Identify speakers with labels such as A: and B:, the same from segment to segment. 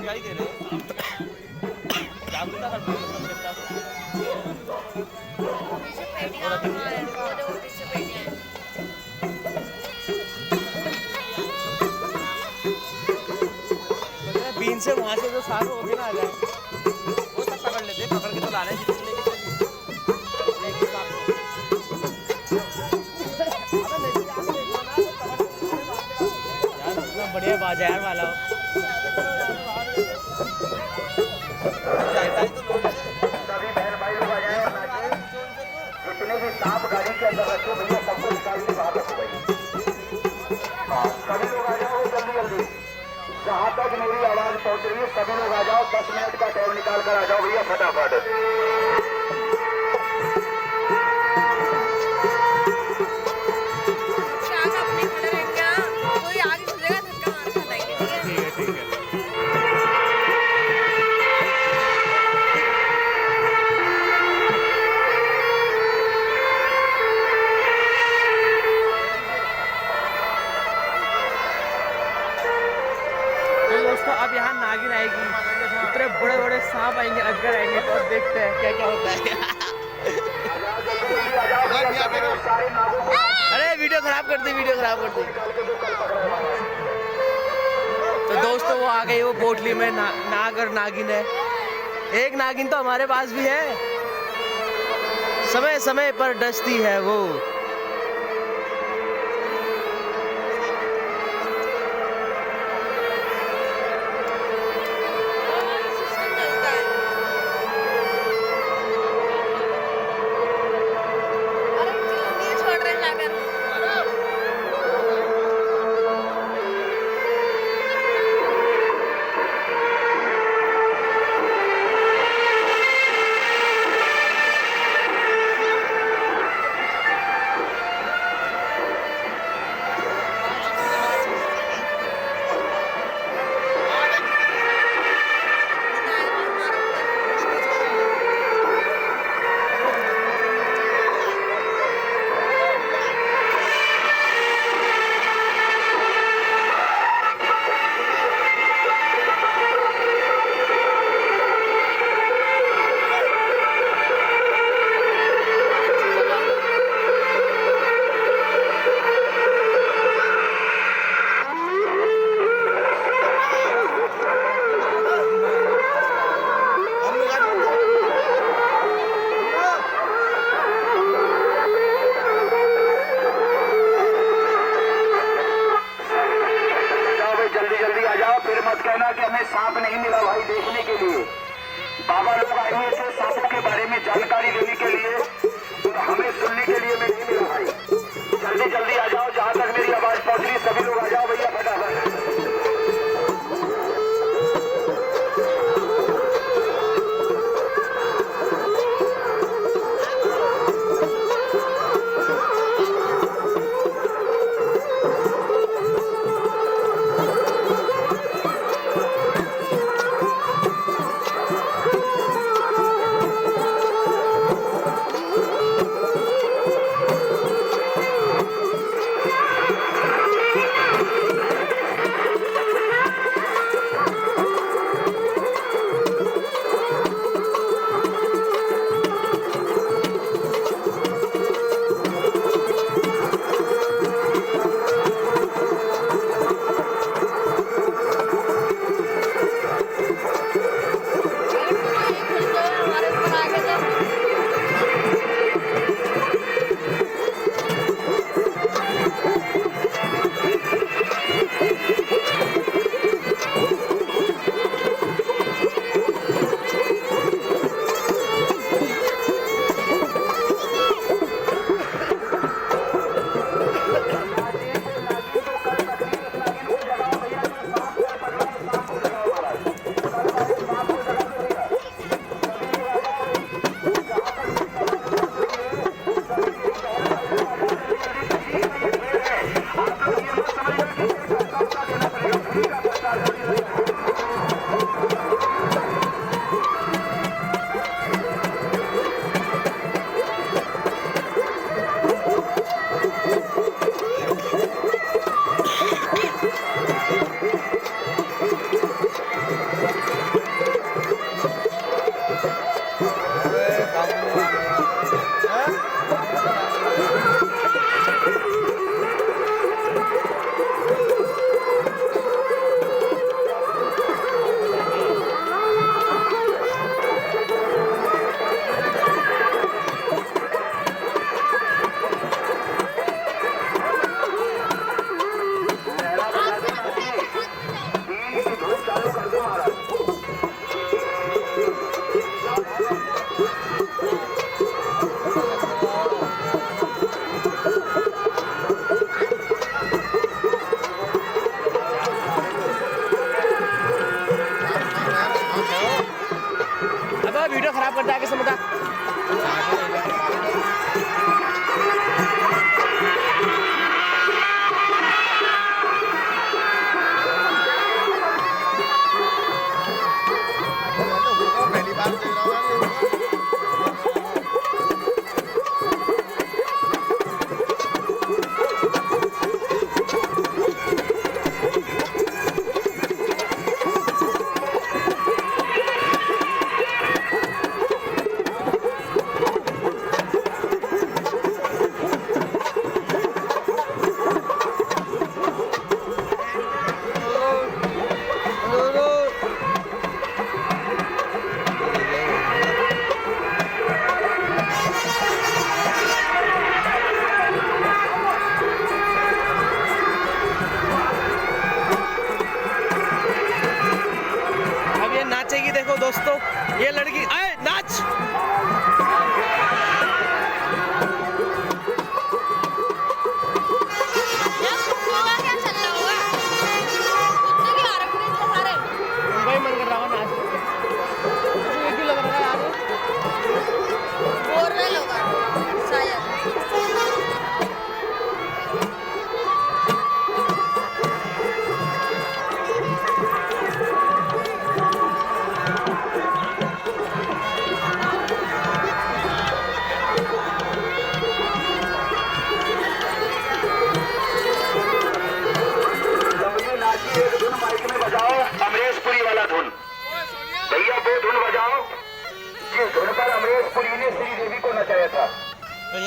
A: क्या ही दे रहे हैं जागरूकता करते हैं सब जनता
B: पीछे पेटियां हमारे वो देखो पीछे पेटियां हैं।
A: को बीन से वहां से जो सारे वो भी ना आ जाए वो सब पकड़ लेते पकड़ के तो ला रहे हैं जितने लेके चलिए एक ही बात यार इतना बढ़िया बाजार वाला हो
C: सभी बहन भाई लोग आ जाए और नाचे। जितने भी सांप गाड़ी के अंदर रखे भैया सबको निकाल के बाहर रखो भाई। हाँ सभी लोग आ जाओ जल्दी जल्दी। जहाँ तक मेरी आवाज पहुँच रही है सभी लोग आ जाओ। 10 मिनट का टाइम निकाल कर आ जाओ भैया फटाफट।
B: शायद अपने खड़े रहेंगे ना कोई आगे घुसेगा धक्का मार के हटाएंगे ठीक है।
A: ठीक है तो दोस्तों अब यहाँ नागिन आएगी इतने बड़े बड़े सांप आएंगे अजगर आएंगे तो अब देखते हैं क्या क्या होता है अरे वीडियो खराब कर दी वीडियो खराब कर दी। तो दोस्तों वो आ गई वो पोटली में नाग और नागिन है। एक नागिन तो हमारे पास भी है समय समय पर डसती है वो।
B: सिस्टम चलता है। अरे चिल्लाने छोड़ रहे हैं लाकर।
C: कहना कि हमें सांप नहीं मिला भाई देखने के लिए। बाबा लोग आए हुए थे सांपों के बारे में जानकारी देने के लिए और हमें सुनने के लिए मैं नहीं मिला भाई। जल्दी जल्दी आ जाओ जहां तक मेरी आवाज पहुंच रही सभी लोग आ जाओ भैया फटाफट।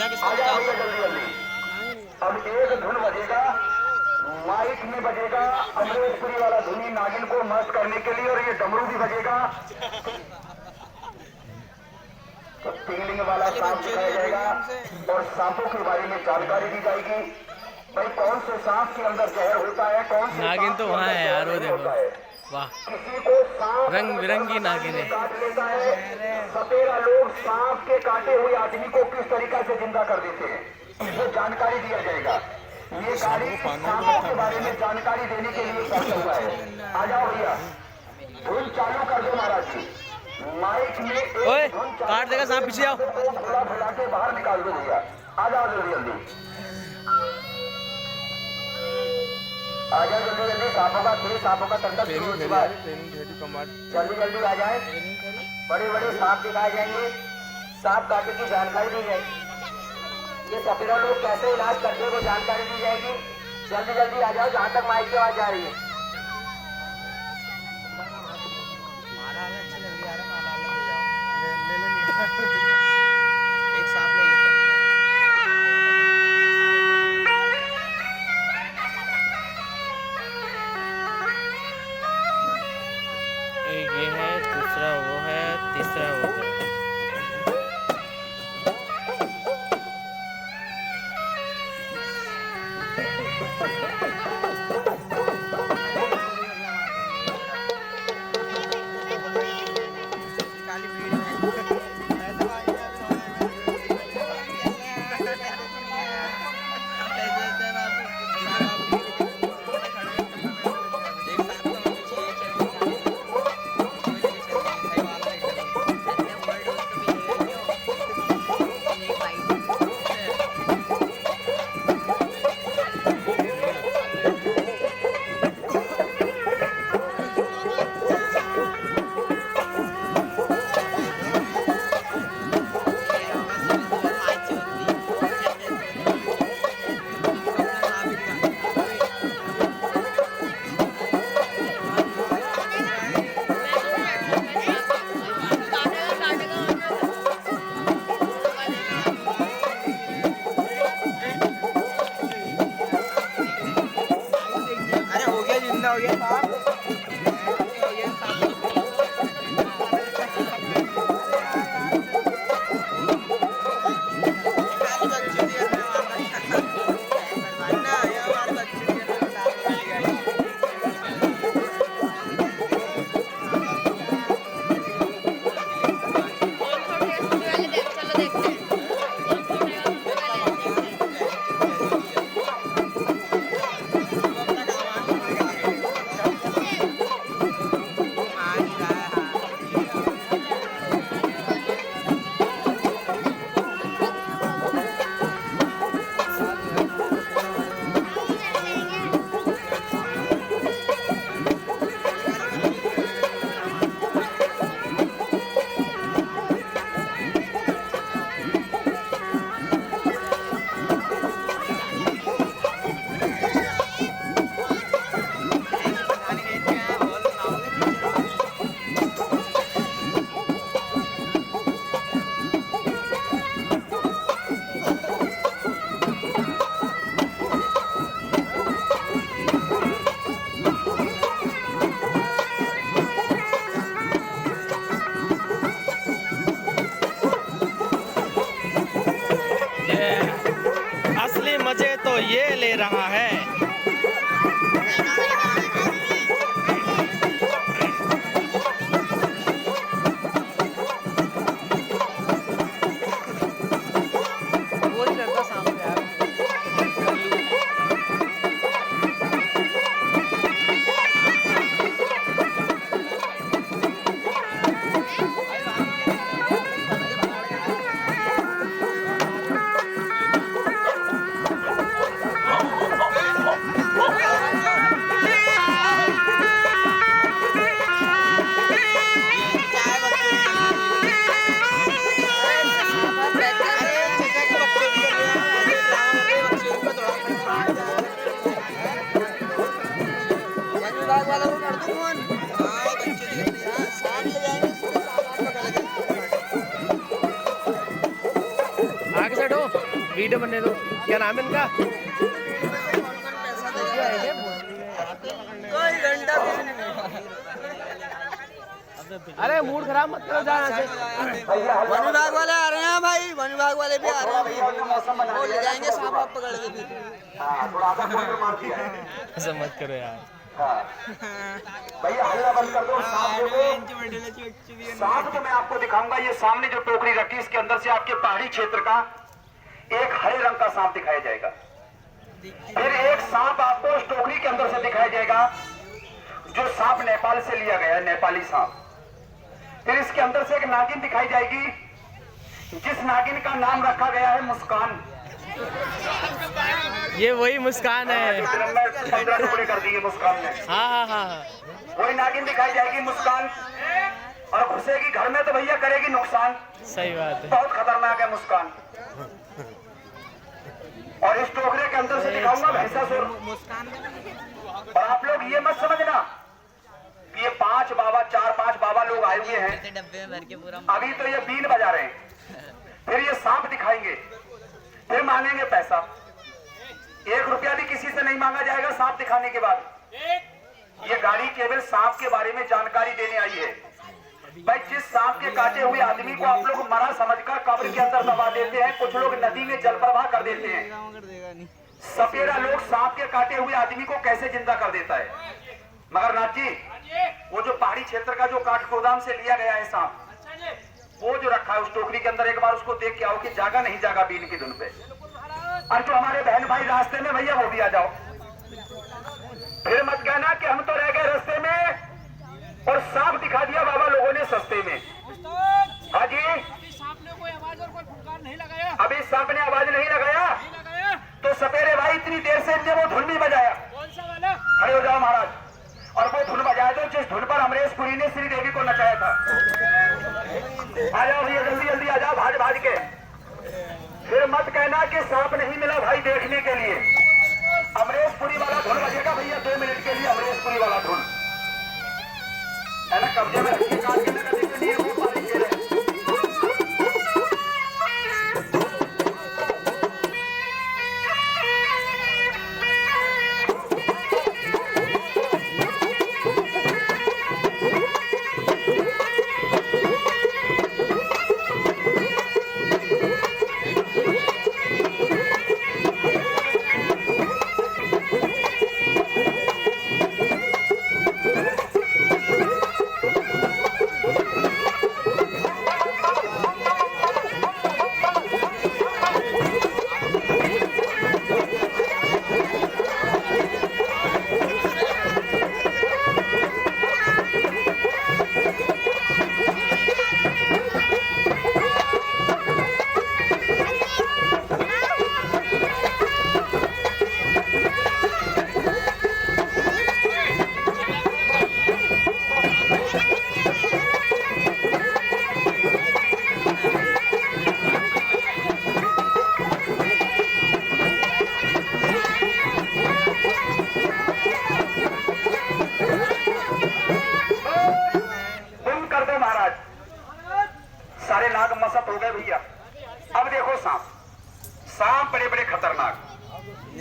C: आ जाओ भैया जल्दी जल्दी। अब एक धुन बजेगा, माइक में बजेगा अमरेशपुरी वाला धुनी नागिन को मस्त करने के लिए, और ये डमरू भी बजेगा। तो टिंगलिंग वाला सांप दिखाया जाएगा और सांपों के बारे में जानकारी दी जाएगी। भाई कौन से सांप के अंदर जहर होता है, कौन से
A: नागिन तो वहाँ है यार, वो देखो, वाह,
C: किसी को सांप
A: रंग बिरंगी नागिन है।
C: काट लेता है। सपेरा लोग सांप के काटे हुए आदमी को किस तरीका से जिंदा कर देते हैं, वो जानकारी दिया जाएगा। ये गाड़ी सांपों के बारे में जानकारी देने के लिए पहुंचा हुआ है। आ जाओ भैया, धुन चालू कर दो महाराज जी। माइक में
A: ओए, काट देगा सांप, पीछे आओ।
C: फुला के बाहर निकाल दो भैया। आ जाओ जल्दी जल्दी, आ जाओ जल्दी जल्दी। सांपों का खेल, सांपों का तंत्र शुरू हो चुका है। जल्दी जल्दी आ जाए। बड़े बड़े सांप दिखाए जाएंगे, सांप काटने की जानकारी दी जाएगी। ये सपेरा लोग कैसे इलाज करते हैं वो जानकारी दी जाएगी। जल्दी जल्दी आ जाओ, जहाँ तक माइक की आवाज जा रही है।
A: एक सांप ले लेते हैं। एक ये है, दूसरा वो है, तीसरा वो है। मजे तो ये ले रहा है। वीडियो बनने दो। क्या नाम है इनका?
D: कोई घंटा भी नहीं।
A: अरे मूड खराब मत करो जाना से।
D: वन विभाग वाले आ रहे हैं भाई, वन विभाग वाले भी आ रहे हैं भाई। वो ले जाएंगे सांप आप पकड़ के फिर।
C: थोड़ा सा कोई मार दिया है।
A: ऐसा मत करो यार।
C: हाँ। भैया हल्ला बंद कर दो। सांप देखो, सांप तो मैं आपको दिखाऊंगा। ये सामने जो टोकरी रखी इसके अंदर से आपके पहाड़ी क्षेत्र का एक हरे रंग का सांप दिखाया जाएगा। फिर एक सांप आपको उस टोकरी के अंदर से दिखाया जाएगा जो सांप नेपाल से लिया गया है, नेपाली सांप। फिर इसके अंदर से एक नागिन दिखाई जाएगी जिस नागिन का नाम रखा गया है मुस्कान।
A: ये वही मुस्कान है।
C: 15 टुकड़े कर दिए मुस्कान ने।
A: हाँ हाँ हाँ हाँ।
C: वही नागिन दिखाई जाएगी मुस्कान, और घुसेगी घर में तो भैया करेगी नुकसान।
A: सही बात है।
C: बहुत खतरनाक है मुस्कान। और इस टोकरे के अंदर से दिखाऊंगा भैंसासुर। और आप लोग ये मत समझना कि ये 5 बाबा 4-5 बाबा लोग आए हुए हैं,
D: डब्बे में भर के पूरा।
C: अभी तो ये बीन बजा रहे हैं। फिर ये सांप दिखाएंगे, फिर मांगेंगे पैसा। 1 रुपया भी किसी से नहीं मांगा जाएगा सांप दिखाने के बाद। ये गाड़ी केवल सांप के बारे में जानकारी देने आई है। भाई जिस सांप के काटे हुए आदमी को आप लोग मरा समझकर कब्र के अंदर दबा देते हैं, कुछ लोग नदी में जल प्रवाह कर देते हैं, सपेरा लोग सांप के काटे हुए आदमी को कैसे जिंदा कर देता है। मगर नाथ जी, वो जो पहाड़ी क्षेत्र का जो काठ गोदाम से लिया गया है सांप, वो जो रखा है उस टोकरी के अंदर, एक बार उसको देख के आओ कि जागा नहीं जागा बीन की धुन पे। और जो हमारे बहन भाई रास्ते में भैया वो भी आ जाओ। फिर मत कहना कि हम तो रह गए रास्ते में और सांप दिखा दिया बाबा लोगों ने सस्ते में। हाँ जी, अभी सांप ने आवाज नहीं लगाया तो सपेरे भाई इतनी देर से इनने वो धुन भी बजाया। खड़े हो जाओ महाराज। और वो धुन बजाया तो जिस धुन पर अमरीश पुरी ने श्री देवी को नचाया था। आ जाओ भैया, जल्दी जल्दी आ जाओ भाज भाज के। फिर मत कहना कि सांप नहीं मिला भाई देखने के लिए। अमरीश पुरी वाला धुन बजेगा भैया 2 मिनट के लिए। अमरीश पुरी वाला धुन है ना, कब्जे में रखिए काट के लगा देंगे, नींव को पानी के लिए।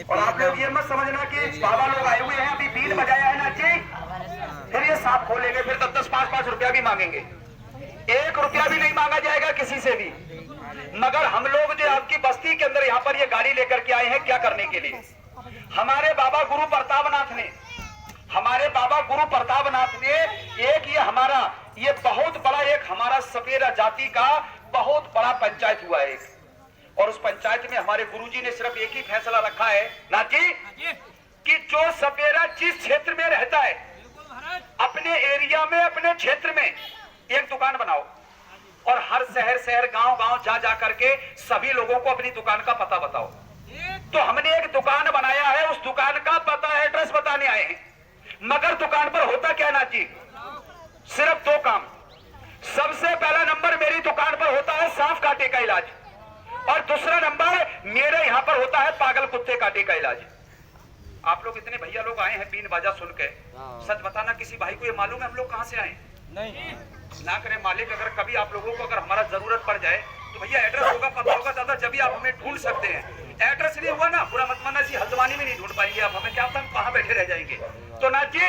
C: और आप लोग ये मत समझना कि बाबा लोग आए हुए हैं अभी बीन बजाया है ना जी, फिर ये सांप खोलेंगे, फिर 10-10, 5-5 रुपया भी मांगेंगे। 1 रुपया भी नहीं मांगा जाएगा किसी से भी। मगर हम लोग जो आपकी बस्ती के अंदर यहाँ पर ये गाड़ी लेकर के आए हैं क्या करने के लिए, हमारे बाबा गुरु प्रतापनाथ ने एक ये हमारा ये बहुत बड़ा एक हमारा सपेरा जाति का बहुत बड़ा पंचायत हुआ है और उस पंचायत में हमारे गुरुजी ने सिर्फ एक ही फैसला रखा है नाथ जी कि जो सपेरा जिस क्षेत्र में रहता है अपने एरिया में अपने क्षेत्र में एक दुकान बनाओ और हर शहर गांव जा करके सभी लोगों को अपनी दुकान का पता बताओ। तो हमने एक दुकान बनाया है, उस दुकान का पता एड्रेस बताने आए हैं। मगर दुकान पर होता क्या नाथ जी, सिर्फ 2 काम। सबसे पहला नंबर मेरी दुकान पर होता है सांप काटे का इलाज और दूसरा नंबर मेरे यहाँ पर होता है पागल कुत्ते काटे का इलाज। आप लोग इतने भैया लोग आए हैं बीन बाजा सुन के, सच बताना किसी भाई को ये मालूम है हम लोग कहाँ से आए? नहीं ना करे मालिक, अगर कभी आप लोगों को अगर हमारा जरूरत पड़ जाए तो भैया एड्रेस होगा, पता होगा दादा, जब भी आप हमें ढूंढ सकते हैं। एड्रेस नहीं हुआ ना, पूरा मत मानना जी, हल्द्वानी में नहीं ढूंढ पाएंगे आप हमें, क्या पता हम कहाँ बैठे रह जाएंगे। तो नाथ जी,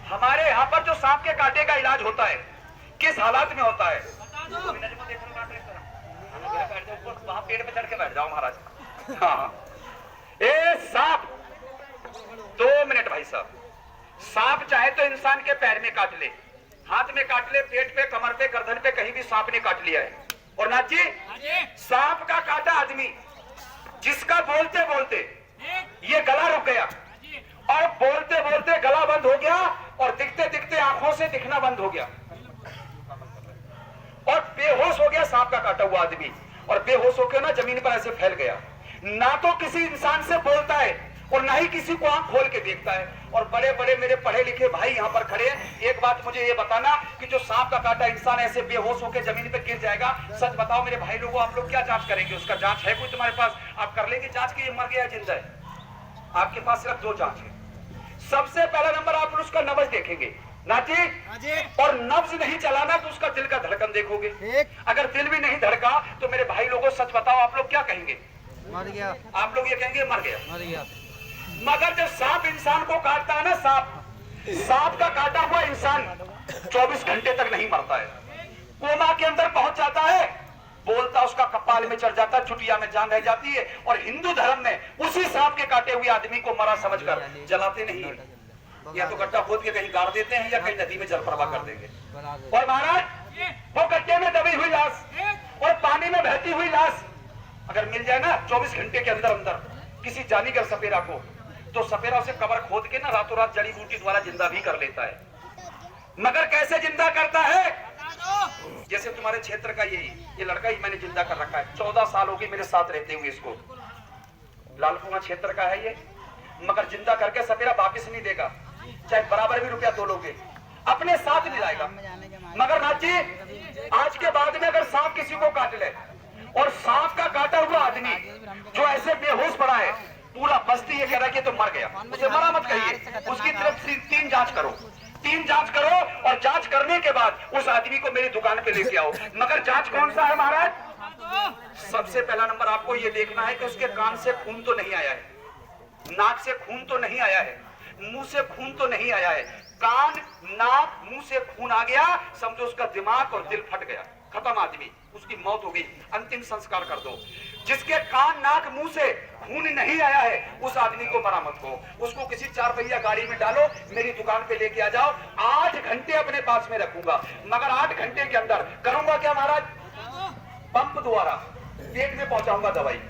C: हमारे यहाँ पर जो सांप के कांटे का इलाज होता है किस हालात में होता है? वहां पेड़ पे चढ़ के बैठ जाओ महाराज। हाँ, ए सांप, 2 मिनट भाई साहब। सांप चाहे तो इंसान के पैर में काट ले, हाथ में काट ले, पेट पे, कमर पे, गर्दन पे, कहीं भी सांप ने काट लिया है। और नाथ जी, सांप का काटा आदमी जिसका बोलते बोलते ये गला रुक गया और बोलते बोलते गला बंद हो गया और दिखते दिखते आंखों से दिखना बंद हो गया और बेहोश हो गया सांप का काटा हुआ आदमी, और बेहोश होकर ना जमीन पर ऐसे फैल गया, ना तो किसी इंसान से बोलता है और ना ही किसी को आंख खोल के देखता है। और बड़े बड़े मेरे पढ़े लिखे भाई यहाँ पर खड़े हैं, एक बात मुझे ये बताना कि जो सांप का काटा इंसान ऐसे बेहोश होकर जमीन पे गिर जाएगा, सच बताओ मेरे भाई लोगों, आप लोग क्या जांच करेंगे? उसका जांच है कोई तुम्हारे पास? आप कर लेंगे जांच कि ये मर गया जिंदा है? आपके पास सिर्फ 2 जांच है। सबसे पहला नंबर आप उसका नब्ज देखेंगे नाथ जी, और नब्ज नहीं चलाना तो उसका दिल का धड़कन देखोगे। अगर दिल भी नहीं धड़का तो मेरे भाई लोगों, सच बताओ आप लोग क्या कहेंगे?
D: मर गया।
C: आप लोग ये कहेंगे मर गया।
D: मर गया।
C: मगर जब सांप इंसान को काटता है ना, सांप का काटा हुआ इंसान 24 घंटे तक नहीं मरता है, कोमा के अंदर पहुंच जाता है, बोलता उसका कपाल में चढ़ जाता है, चुटिया में जान रह जाती है। और हिंदू धर्म में उसी सांप के काटे हुए आदमी को मरा समझकर जलाते नहीं है, या तो गड्ढा खोद के कहीं गाड़ देते हैं या कहीं नदी में जल प्रवाह कर देंगे। और महाराज, वो गड्ढे में दबी हुई लाश और पानी में बहती हुई लाश अगर मिल जाए ना 24 घंटे के अंदर अंदर किसी जानीगर सपेरा को, तो सपेरा उसे कब्र खोद के ना रातों रात जड़ी बूटी द्वारा जिंदा भी कर लेता है। मगर कैसे जिंदा करता है? जैसे तुम्हारे क्षेत्र का ये लड़का ही मैंने जिंदा कर रखा है, 14 साल हो गए मेरे साथ रहते हुए इसको, लालकुआं क्षेत्र का है ये। मगर जिंदा करके सपेरा वापिस नहीं देगा, चाहे बराबर भी रुपया तोलोगे, अपने साथ नहीं लाएगा। मगर नाथ जी, आज के बाद में अगर सांप किसी को काट ले और सांप का काटा हुआ आदमी जो ऐसे बेहोश पड़ा है, पूरा बस्ती ये कह रहा है कि तो मर गया, उसे मरा मत कहिए, उसकी तरफ 3 जांच करो, 3 जांच करो, और जांच करने के बाद उस आदमी को मेरी दुकान पे लेके आओ। मगर जांच कौन सा है महाराज? सबसे पहला नंबर आपको ये देखना है कि उसके कान से खून तो नहीं आया है, नाक से खून तो नहीं आया है, मुंह से खून तो नहीं आया है। कान, नाक, मुंह से खून आ गया, समझो उसका दिमाग और दिल फट गया, खत्म आदमी, उसकी मौत हो गई, अंतिम संस्कार कर दो। जिसके कान, नाक, मुंह से खून नहीं आया है उस आदमी को मरा मत हो, उसको किसी 4 पहिया गाड़ी में डालो, मेरी दुकान पे लेके आ जाओ, 8 घंटे अपने पास में रखूंगा। मगर 8 घंटे के अंदर करूंगा क्या महाराज? पंप द्वारा पेट में पहुंचाऊंगा दवाई,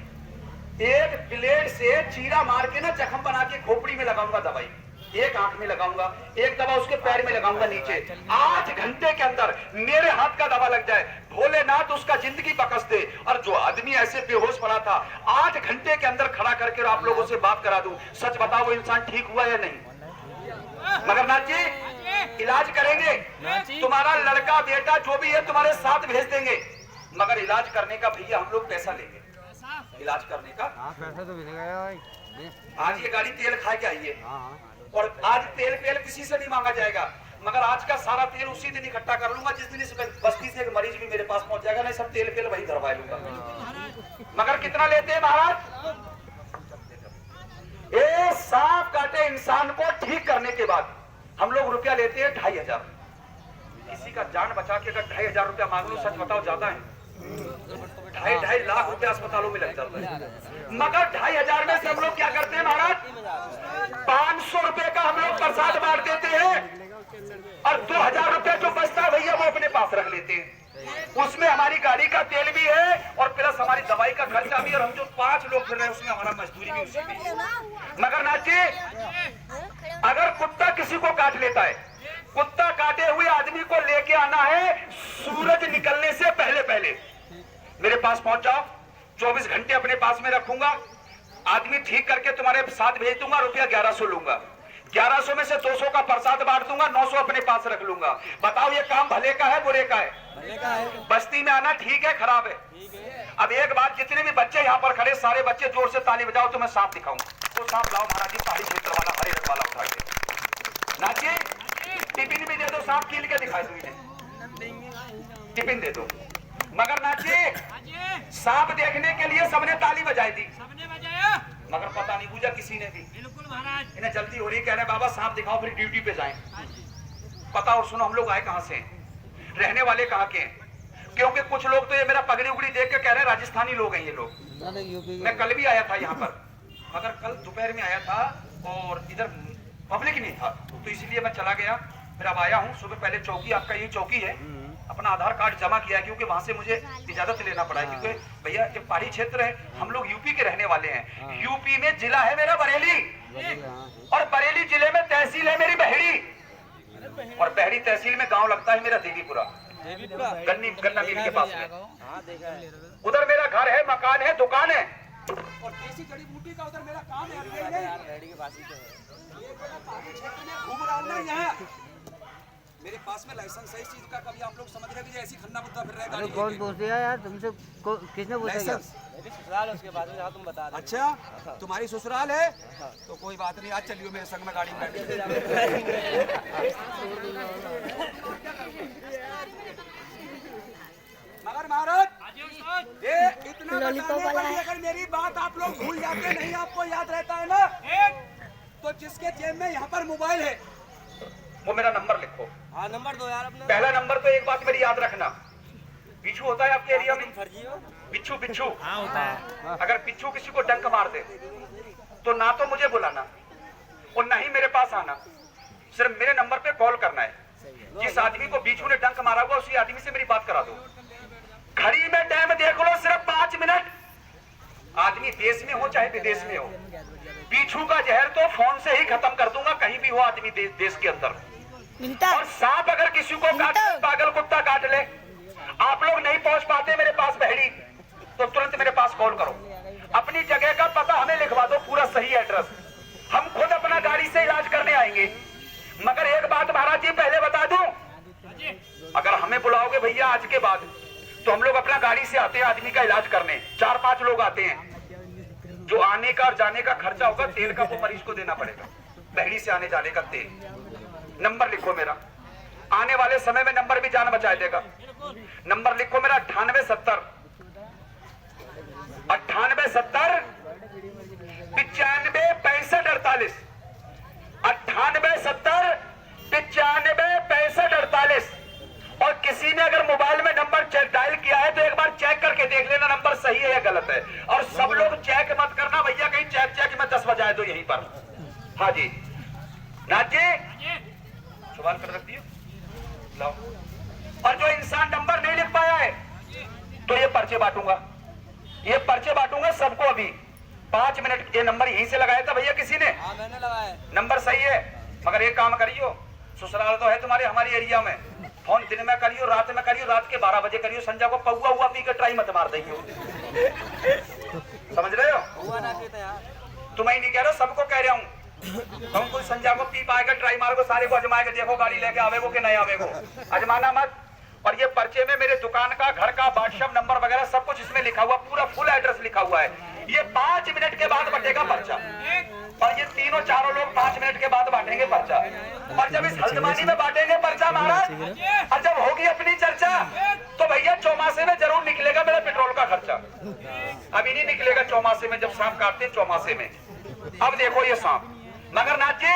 C: एक ब्लेड से चीरा मार के ना जख्म बना के खोपड़ी में लगाऊंगा दवाई, एक आंख में लगाऊंगा, एक दवा उसके पैर में लगाऊंगा नीचे। 8 घंटे के अंदर मेरे हाथ का दवा लग जाए, भोलेनाथ उसका जिंदगी बकस दे। और जो आदमी ऐसे बेहोश पड़ा था, 8 घंटे के अंदर खड़ा करके आप लोगों से बात करा दूं, सच बताओ वो इंसान ठीक हुआ या नहीं? मगर नाथ जी, इलाज करेंगे, तुम्हारा लड़का बेटा जो भी है तुम्हारे साथ भेज देंगे, मगर इलाज करने का भैया हम लोग पैसा लेंगे, इलाज करने का।
D: पैसा तो मिलेगा भाई।
C: आज ये गाड़ी तेल खा के आई है, और आज तेल किसी से नहीं मांगा जाएगा, मगर आज का सारा तेल उसी दिन इकट्ठा कर लूंगा जिस दिन इस बस्ती से एक मरीज भी मेरे पास पहुंच जाएगा, नहीं सब तेल वही धरवा लूंगा। मगर कितना लेते हैं महाराज? ये सांप काटे इंसान को ठीक करने के बाद हम लोग रुपया लेते हैं 2500। किसी का जान बचा के अगर 2500 रुपया मांग लो, सच बताओ ज्यादा है? 2.5 लाख रुपया अस्पतालों में लग जाता है। मगर 2500 में से हम लोग क्या करते हैं महाराज? 500 रुपए का हम लोग प्रसाद बांट देते हैं, और 2000 रुपया जो बचता है भैया वो अपने पास रख लेते हैं। उसमें हमारी गाड़ी का तेल भी है और प्लस हमारी दवाई का खर्चा भी, और हम जो 5 लोग फिर रहे हैं उसमें हमारा मजदूरी भी उसी में। मगर नाथ जी, अगर कुत्ता किसी को काट लेता है, कुत्ता काटे हुए आदमी को लेके आना है सूरज निकलने से पहले पहले मेरे पास पहुंच जाओ, 24 घंटे अपने पास में रखूंगा, आदमी ठीक करके तुम्हारे साथ भेज दूंगा, रुपया 1100 लूंगा, 1100 में से 200 का प्रसाद बांट दूंगा, 900 अपने पास रख लूंगा। बताओ ये काम भले का है बुरे का है? बस्ती में आना ठीक है खराब है? अब एक बात, जितने भी बच्चे यहाँ पर खड़े सारे बच्चे जोर से ताली बजाओ तो मैं सांप दिखाऊंगा। तो सांप लाओ महाराज जी, पहाड़ी क्षेत्र वाला हरे रंग वाला उठा के नाचिए, टिफिन भी दे दो, सांप कील के दिखाई दो, टिफिन दे दो। मगर नाची सांप देखने के लिए सबने ताली बजाई थी,
E: सबने बजाया।
C: मगर पता नहीं पूजा किसी ने भी।
E: बिल्कुल महाराज।
C: इन्हें जल्दी हो रही है, कह रहे बाबा सांप दिखाओ फिर ड्यूटी पे जाएं। पता और सुनो, हम लोग आए कहां से हैं, रहने वाले कहां के हैं? क्योंकि कुछ लोग तो ये मेरा पगड़ी उगड़ी देख के कह रहे हैं राजस्थानी लोग हैं ये लोग। मैं कल भी आया था यहाँ पर, मगर कल दोपहर में आया था और इधर पब्लिक नहीं था, तो इसलिए मैं चला गया। फिर अब आया हूँ सुबह, पहले चौकी, आपका ये चौकी है, अपना आधार कार्ड जमा किया क्योंकि वहां से मुझे इजाजत लेना पड़ा है, क्योंकि भैया ये पहाड़ी क्षेत्र है, हम लोग यूपी के रहने वाले हैं। यूपी में जिला है मेरा बरेली, और बरेली जिले में तहसील है मेरी बहेड़ी, और बहेड़ी तहसील में गांव लगता है मेरा देवीपुरा, गन्ना मिल के पास में। उधर मेरा घर है, मकान है, दुकान है, और देसी जड़ी बूटी का उधर मेरा काम है। घूम रहा हूं ना यहाँ, मेरे पास में लाइसेंस है इस चीज का। कभी आप लोग समझ रहे हैं ऐसी खन्ना मुद्दा फिर रहा है गाड़ी
D: कौन पूछ दिया यार तुमसे? किसने पूछा?
C: लाइसेंस
D: ससुराल उसके बाद में तुम बता रहे।
C: अच्छा, तुम्हारी ससुराल है तो कोई बात नहीं, आज चलियो मेरे संग में गाड़ी में बैठ। मगर महाराज ये इतना बताने पर भी अगर मेरी बात आप लोग भूल जाते, नहीं आपको याद रहता है ना, तो जिसके जेब में यहाँ पर मोबाइल है वो मेरा नंबर लिखो।
D: हाँ नंबर दो यार अपना।
C: पहला नंबर तो एक बात मेरी याद रखना, बिच्छू होता है आपके एरिया में?
D: फर्जी हो?
C: बिच्छू, बिच्छू
E: हाँ होता है।
C: अगर बिच्छू किसी को डंक मार दे तो ना तो मुझे बुलाना और ना ही मेरे पास आना, सिर्फ मेरे नंबर पे कॉल करना है। जिस आदमी को बिच्छू ने डंक मारा हुआ उसी आदमी से मेरी बात करा दो। घड़ी में टाइम देख लो, सिर्फ 5 मिनट। आदमी देश में हो चाहे विदेश में हो, बिच्छू का जहर तो फोन से ही खत्म कर दूंगा, कहीं भी हो आदमी देश के अंदर। और सांप अगर किसी को काट, पागल कुत्ता काट ले, आप लोग नहीं पहुंच पाते मेरे पास बहेड़ी, तो तुरंत मेरे पास कॉल करो। अपनी जगह का पता हमें लिखवा दो, पूरा सही एड्रेस, हम खुद अपना गाड़ी से इलाज करने आएंगे। मगर एक बात महाराज जी पहले बता दूं, अगर हमें बुलाओगे भैया आज के बाद, तो हम लोग अपना गाड़ी से आते हैं आदमी का इलाज करने, 4-5 लोग आते हैं। जो आने का और जाने का खर्चा होगा तेल का वो मरीज को देना पड़ेगा, बहेड़ी से आने जाने का तेल। नंबर लिखो मेरा, आने वाले समय में नंबर भी जान बचा देगा। नंबर लिखो मेरा 9870 9870 95 65 48 9870 95 65 48। और किसी ने अगर मोबाइल में नंबर डायल किया है तो एक बार चेक करके देख लेना नंबर सही है या गलत है। और सब लोग चेक मत करना भैया, कहीं चेक में 10 बजाए दो यहीं पर। हाँ जी नाथ जी, सवाल कर रखती हो लाओ। और जो इंसान नंबर नहीं लिख पाया है तो ये पर्चे बांटूंगा, ये पर्चे बांटूंगा सबको। अभी 5 मिनट ये नंबर यहीं से लगाया था भैया किसी ने?
D: हाँ मैंने लगाया।
C: नंबर सही है, मगर एक काम करियो, ससुराल तो है तुम्हारे हमारी एरिया में, फोन दिन में करियो, रात में करियो, रात के 12 बजे करियो, संजय को पौआ हुआ पी कर ट्राई मत मार देंगे। समझ रहे हो?
D: हुआ ना कहते यार।
C: तुम्हें नहीं कह रहा, सबको कह रहा हूँ। हम कोई संजय को पी पाएगा, ट्राई मार को, सारे को अजमाएगा, देखो गाड़ी लेके आवेगो कि नहीं आवेगो, अजमाना मत। और ये पर्चे में मेरे दुकान का, घर का, व्हाट्सएप नंबर वगैरह सब कुछ इसमें लिखा हुआ, पूरा फुल एड्रेस लिखा हुआ है। ये 5 मिनट के बाद बटेगा पर्चा, और ये तीनों चारों लोग 5 मिनट के बाद बांटेंगे पर्चा। और जब इस हल्द्वानी में बांटेंगे पर्चा महाराज, और जब होगी अपनी चर्चा, तो भैया चौमासे में जरूर निकलेगा मेरा पेट्रोल का खर्चा। अभी नहीं निकलेगा चौमासे में, जब सांप काटते हैं चौमासे में। अब देखो ये सांप, मगर नाथ जी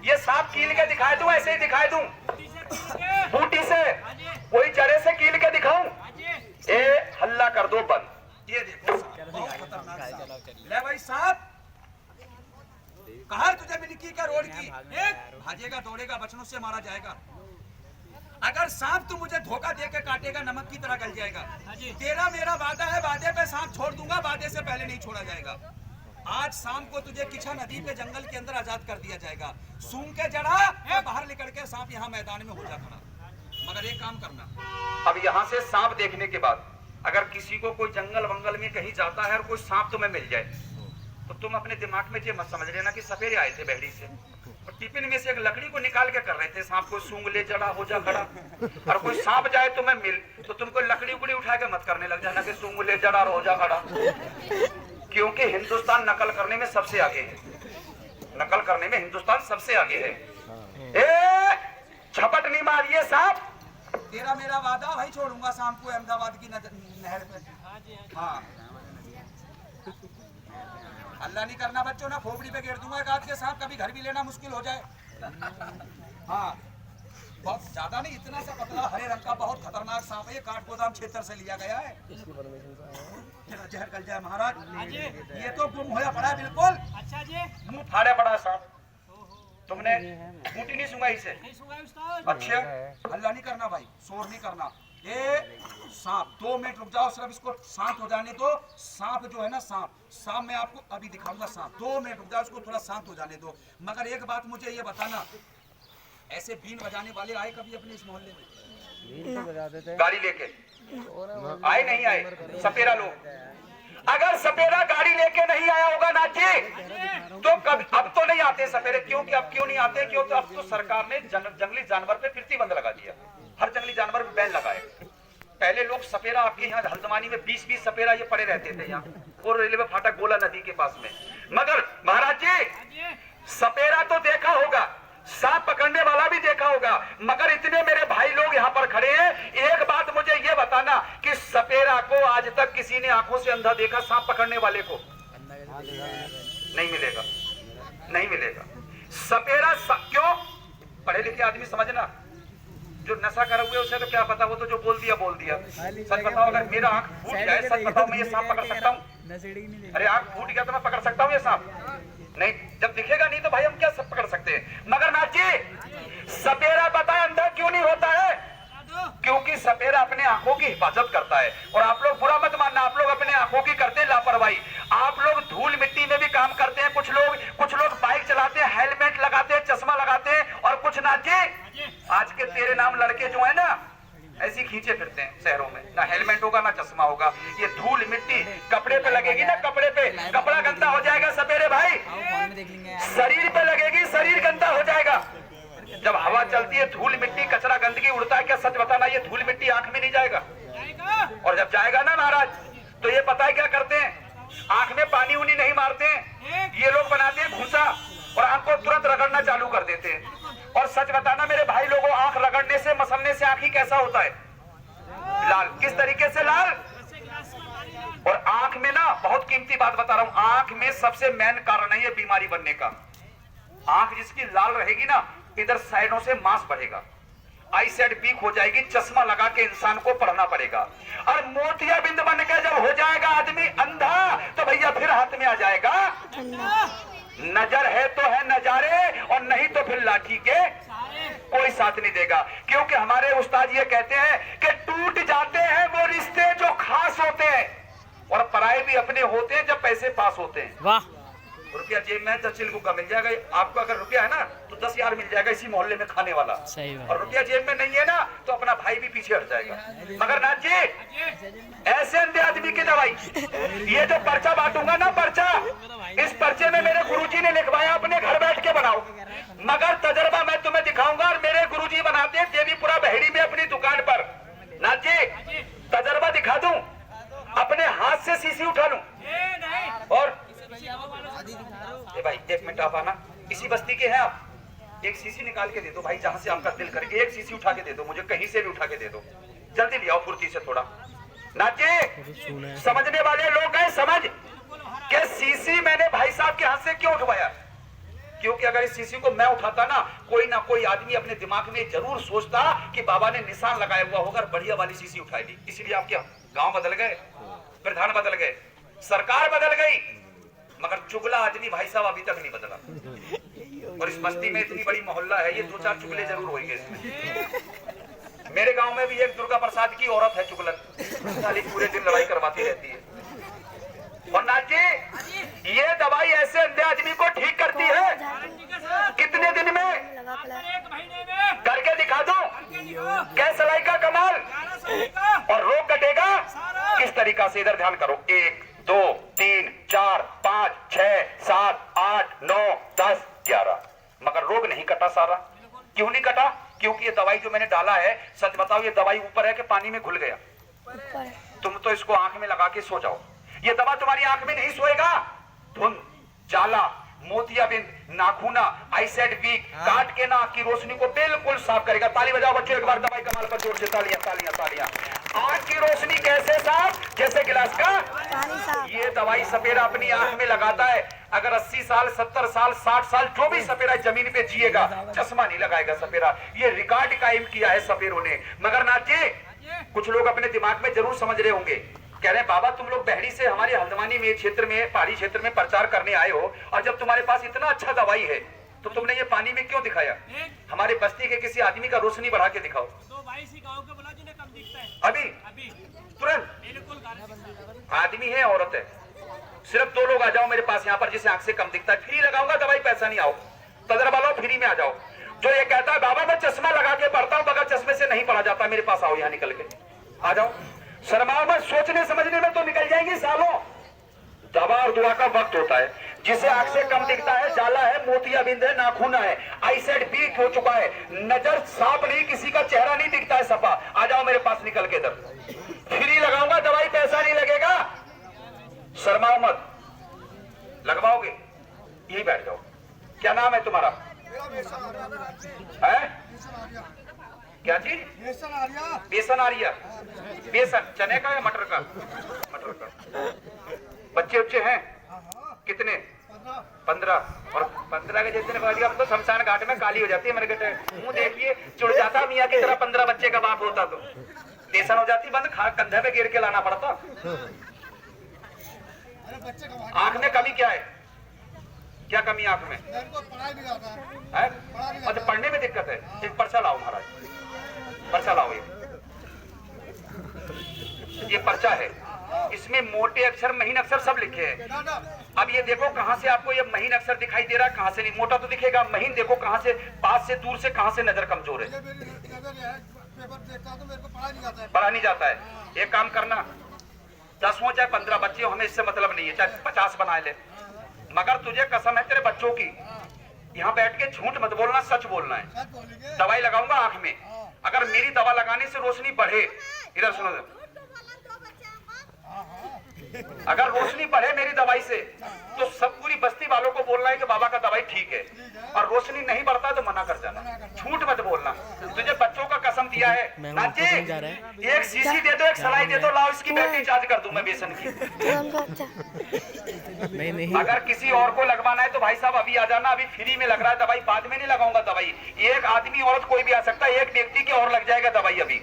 C: ये सांप कील के दिखाए दूं, ऐसे ही दिखाए दूं बूटी से, कोई जड़े से कील के दिखाऊं? ए हल्ला कर दो बंद। ये देखो बहुत खतरनाक ले भाई सांप, कहा तुझे मिनकी का रोड की, भागेगा दौड़ेगा, बचनों से मारा जाएगा। अगर सांप तू मुझे धोखा दे के काटेगा, नमक की तरह गल जाएगा। तेरा मेरा वादा है, वादे पे सांप छोड़ दूंगा, वादे से पहले नहीं छोड़ा जाएगा। आज शाम को तुझे किछा नदी पे जंगल के अंदर आजाद कर दिया जाएगा। सूंघ के जड़ा बाहर निकल के सांप यहाँ मैदान में हो जा खड़ा। मगर एक काम करना, अब यहाँ से सांप देखने के बाद अगर किसी को कोई जंगल वंगल में कहीं जाता है और कोई सांप तुम्हें मिल जाए, तो तुम अपने दिमाग में ये मत समझ लेना कि सपेरे आए थे बहेड़ी से और टिफिन में से एक लकड़ी को निकाल के कर रहे थे सांप को सूंघ ले, जड़ा हो जा खड़ा। और कोई सांप जाए तुम्हें मिल, तो तुमको लकड़ी उकड़ी उठा के मत करने लग जाना कि सूंघ ले, जड़ा हो जा खड़ा। क्योंकि हिंदुस्तान नकल करने में सबसे आगे है, नकल करने में हिंदुस्तान सबसे आगे है। ए झपट नहीं मारिए सांप,
F: तेरा मेरा वादा भाई, छोड़ूंगा शाम को अहमदाबाद की नहर पे। हाँ अल्लाह नहीं करना बच्चों ना, खोपड़ी पे गिर दूंगा एक आध के साथ, कभी घर भी लेना मुश्किल हो जाए। हाँ बहुत ज्यादा नहीं, इतना सा पतला हरे रंग का बहुत खतरनाक सांप है, ये काठ गोदाम क्षेत्र से लिया गया है। जरा जहर गल जाए महाराज, ये तो गुम होया पड़ा है बिल्कुल।
E: अच्छा जी,
F: मुंह फाड़े पड़ा सांप। तुमने खूंटी नहीं सुंगाई से?
E: नहीं सुना उस्ताद।
F: अच्छा हल्ला नहीं करना भाई, शोर नहीं करना। ये सांप 2 मिनट रुक जाओ, सिर्फ इसको शांत हो जाने दो। सांप जो है ना, सांप मैं आपको अभी दिखाऊंगा। सांप 2 मिनट रुक जाओ, इसको थोड़ा शांत हो जाने दो। मगर एक बात मुझे ये बताना, ऐसे बीन बजाने वाले आए कभी अपने इस मोहल्ले में? गाड़ी लेके आए नहीं आए? सपेरा लोग, अगर सपेरा गाड़ी लेके नहीं आया होगा ना जी, तो कभी अब तो नहीं आते सपेरे। क्योंकि अब क्यों नहीं आते? क्यों तो अब तो सरकार ने जंगली जानवर पे फिरती बंद लगा दिया, हर जंगली जानवर पे बैन लगाए। पहले लोग सपेरा आपके यहाँ हल्द्वानी में 20-20 सपेरा ये पड़े रहते थे यहाँ, और रेलवे फाटक गोला नदी के पास में। मगर महाराज जी सपेरा तो देखा होगा, सांप पकड़ने वाला भी देखा होगा, मगर इतने मेरे भाई लोग यहाँ पर खड़े हैं, एक बात मुझे ये बताना कि सपेरा को आज तक किसी ने आंखों से अंधा देखा? सांप पकड़ने वाले को नहीं मिलेगा, नहीं मिलेगा सपेरा। क्यों? पढ़े लिखे आदमी समझना, जो नशा करे हुए उसे तो क्या पता, वो तो जो बोल दिया बोल दिया। सच बताओ, अगर मेरा आंख फूट जाए, सच बताओ मैं ये सांप पकड़ सकता हूँ? अरे आंख फूट गया तो मैं पकड़ सकता हूँ ये सांप? नहीं, जब दिखेगा नहीं तो भाई हम क्या सब पकड़ सकते हैं। मगर नाथ जी सपेरा पता है अंधा क्यों नहीं होता है? क्योंकि सपेरा अपने आंखों की हिफाजत करता है। और आप लोग बुरा मत मानना, आप लोग अपने आंखों की करते हैं लापरवाही। आप लोग धूल मिट्टी में भी काम करते हैं, कुछ लोग बाइक चलाते हैं, हेलमेट लगाते हैं, चश्मा लगाते हैं, और कुछ नाथ जी आज के तेरे नाम लड़के जो है ना, ऐसी खींचे फिरते हैं शहरों में, ना हेलमेट होगा ना चश्मा होगा। ये धूल मिट्टी कपड़े पे लगेगी ना, कपड़े पे कपड़ा गंदा हो जाएगा सपेरे भाई, शरीर पे लगेगी शरीर गंदा हो जाएगा। जब हवा चलती है धूल मिट्टी कचरा गंदगी उड़ता है, क्या सच बताना ये धूल मिट्टी आंख में नहीं जाएगा? और जब जाएगा ना महाराज, तो ये पता है क्या करते हैं? आंख में पानी उनी नहीं मारते हैं, ये लोग बनाते हैं घुसा, और आंख को तुरंत रगड़ना चालू कर देते हैं। और सच बताना मेरे भाई लोगों, आंख रगड़ने से मसलने से आंख ही कैसा होता है? लाल। किस तरीके से लाल? और आंख में ना, बहुत कीमती बात बता रहा हूं, आंख में सबसे मेन कारण है ये बीमारी बनने का। आंख जिसकी लाल रहेगी ना, इधर साइडों से मांस बढ़ेगा, आई साइड वीक हो जाएगी, चश्मा लगा के इंसान को पढ़ना पड़ेगा। और मोतियाबिंद बन के जब हो जाएगा आदमी अंधा, तो भैया फिर हाथ में आ जाएगा नजर है तो है नजारे, और नहीं तो फिर लाठी के कोई साथ नहीं देगा। क्योंकि हमारे उस्ताद ये कहते हैं कि टूट जाते हैं वो रिश्ते जो खास होते हैं, और पराये भी अपने होते हैं जब पैसे पास होते हैं।
A: वाह,
F: रुपया जेब में 10 चिल्लू का मिल जाएगा आपको, अगर रुपया है ना तो 10 यार मिल जाएगा इसी मोहल्ले में खाने वाला।
A: सही बात।
F: और रुपया जेब में नहीं है ना तो अपना भाई भी पीछे हट जाएगा। मगर नाथ जी ऐसे अंधे आदमी की दवाई, ये जो पर्चा बांटूंगा ना, पर्चा, इस पर्चे में मेरे गुरुजी ने लिखवाया, अपने घर बैठ के बनाओ। मगर तजर्बा मैं तुम्हें दिखाऊंगा, और मेरे गुरुजी बनाते हैं देवीपुरा बहेड़ी में अपनी दुकान पर। नाथ जी तजर्बा दिखा दूं, अपने हाथ से सीसी उठा लूं, और ए भाई 1 मिनट आप आना, इसी बस्ती के हैं आप, एक सीसी निकाल के दे दो भाई, जहां से आपका दिल करके एक सीसी उठा के दे दो मुझे, कहीं से भी उठा के दे दो, जल्दी ले आओ फुर्ती से थोड़ा। नाथ जी समझने वाले लोग हैं, समझ के सीसी मैंने भाई साहब के हाथ से क्यों उठवाया? क्योंकि अगर इस सीसी को मैं उठाता ना कोई आदमी अपने दिमाग में जरूर सोचता कि बाबा ने निशान लगाया हुआ होगा, बढ़िया वाली सीसी उठाई ली। इसलिए आपके गांव बदल गए, प्रधान बदल गए, सरकार बदल गई, मगर चुगला आदमी भाई साहब अभी तक नहीं बदला। और इस बस्ती में इतनी बड़ी मोहल्ला है, ये 2-4 चुगले जरूर होंगे इसमें। मेरे गांव में भी एक दुर्गा प्रसाद की औरत है चुगलक, खाली पूरे दिन लड़ाई करवाती रहती है। और नाथ जी ये दवाई ऐसे अंधे आदमी को ठीक करती है, कितने दिन में?
E: 1 महीने में
F: करके दिखा दूं क्या सिलाई का कमाल, और रोग कटेगा किस तरीका से? इधर ध्यान करो, 1 2 3 4 5 6 7 8 9 10 11, मगर रोग नहीं कटा सारा। क्यों नहीं कटा? क्योंकि ये दवाई जो मैंने डाला है, सच बताओ ये दवाई ऊपर है कि पानी में घुल गया? तुम तो इसको आंख में लगा के सो जाओ, ये दवा तुम्हारी आंख में नहीं सोएगा। धुंध, जाला, मोतियाबिंद, नाखूना, आई सेड वीक, काट के ना आंख की रोशनी को बिल्कुल साफ करेगा। ताली बजाओ बच्चों एक बार दवाई कमाल पर जोर से, तालियां तालियां तालियां। आंख की रोशनी कैसे साफ? जैसे गिलास का ये दवाई सपेरा अपनी आंख में लगाता है। अगर 80 साल 70 साल 60 साल जो भी सपेरा जमीन पे जिएगा चश्मा नहीं लगाएगा सपेरा। ये रिकॉर्ड कायम किया है सपेरों ने। मगर नाचे कुछ लोग अपने दिमाग में जरूर समझ रहे होंगे, कह रहे हैं बाबा तुम लोग बहरी से हमारे हल्द्वानी में क्षेत्र में पहाड़ी क्षेत्र में प्रचार करने आए हो, और जब तुम्हारे पास इतना अच्छा दवाई है तो तुमने ये पानी में क्यों दिखाया? हमारे बस्ती के किसी आदमी का रोशनी बढ़ा के दिखाओ।
E: तो भाई सी गाँव के बोला जिन्हें कम दिखता है
F: अभी
E: अभी
F: तुरंत
E: बिल्कुल
F: आदमी है औरत है, सिर्फ 2 लोग आ जाओ मेरे पास यहाँ पर जिसे आंख से कम दिखता है। फ्री लगाऊंगा दवाई, पैसा नहीं। आओ तजर्बा लो, फ्री में आ जाओ। जो ये कहता है बाबा मैं चश्मा लगा के पढ़ता हूँ बगैर चश्मे से नहीं पढ़ा जाता, मेरे पास आओ यहाँ निकल के आ जाओ। शर्माओ मत, सोचने समझने में तो निकल जाएंगे सालों। दवा और दुआ का वक्त होता है। जिसे आंख से कम दिखता है, जाला है, मोतियाबिंद है, नाखून है, आई सेड वीक हो चुका है, नजर साफ नहीं, किसी का चेहरा नहीं दिखता है सफा, आ जाओ मेरे पास निकल के इधर। फ्री लगाऊंगा दवाई, पैसा नहीं लगेगा। शर्माओ मत, लगवाओगे यही बैठ जाओ। क्या नाम है तुम्हारा? है क्या चीज? बेसन आरिया। बेसन चने का या मटर का? मटर का। बच्चे उच्चे हैं कितने? 15। और 15 के जितने गाड़ियां अब तो शमशान घाट में काली हो जाती है। मेरे बेटे मुंह देखिए चुड़ जाता मियाँ की तरह। 15 बच्चे का बाप होता तो बेसन हो जाती बंद, कंधे पे गिर के लाना पड़ता। आंख में कमी क्या है? क्या कमी आंख में है? अच्छा पढ़ने में दिक्कत है। एक पर्चा लाओ महाराज, पर्चा लाओ। ये पर्चा है, इसमें मोटे अक्षर महीन अक्षर सब लिखे हैं। अब ये देखो कहां से आपको ये महीन अक्षर दिखाई दे रहा है, कहां से नहीं। मोटा तो दिखेगा, महीन देखो कहां से, पास से दूर से कहां से नजर कमजोर है। पढ़ा नहीं जाता है। एक काम करना, 10 हो चाहे 15 बच्चे हो, हमें इससे मतलब नहीं है, चाहे 50 बना ले, मगर तुझे कसम है तेरे बच्चों की, यहाँ बैठ के झूठ मत बोलना, सच बोलना है। दवाई लगाऊंगा आंख में, अगर मेरी दवा लगाने से रोशनी बढ़े, इधर सुनो, अगर रोशनी बढ़े मेरी दवाई से तो सब पूरी बस्ती वालों को बोलना है कि बाबा का दवाई ठीक है, और रोशनी नहीं बढ़ता तो मना कर जाना, झूठ मत बोलना। तुझे बच्चों का कसम दिया है नाची, एक शीशी दे दो, एक सलाई दे दो, लाओ इसकी बैटरी चार्ज कर दूं मैं बेसन की।
A: नहीं।
F: अगर किसी और को लगवाना है तो भाई साहब अभी आ जाना, अभी फ्री में लग रहा है दवाई, बाद में नहीं लगाऊंगा दवाई। एक आदमी औरत कोई भी आ सकता है, एक व्यक्ति की और लग जाएगा दवाई अभी।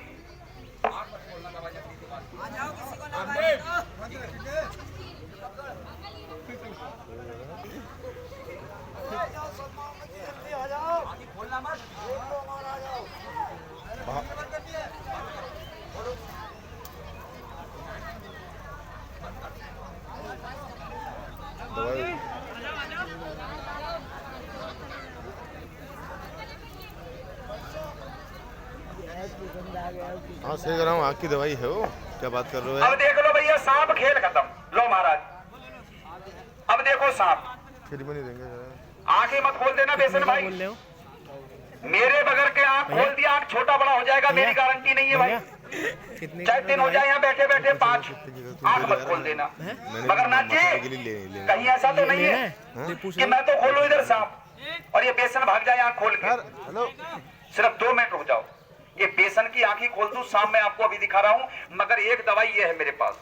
G: हाँ सही कह रहा हूँ, आँख की दवाई है वो, क्या बात कर रहे हो?
F: अब देख लो भैया, सांप खेल खत्म। लो महाराज, अब देखो सांप,
G: फिर भी नहीं देंगे।
F: आंखें मत खोल देना बेसन भाई, मेरे बगैर के आंख खोल दिया, आंख छोटा बड़ा हो जाएगा, मेरी गारंटी नहीं है भाई। चाहे 3 हो जाए यहाँ बैठे बैठे 5, आंख मत खोल देना। मगर नाचे कहीं ऐसा तो नहीं है कि मैं तो खोलूं इधर सांप और ये बेसन भाग जाए आंख खोल के। सिर्फ 2 मिनट रुक जाओ, ये बेसन की आंखें खोल दूं, शाम में आपको अभी दिखा रहा हूं। मगर एक दवाई ये है मेरे पास,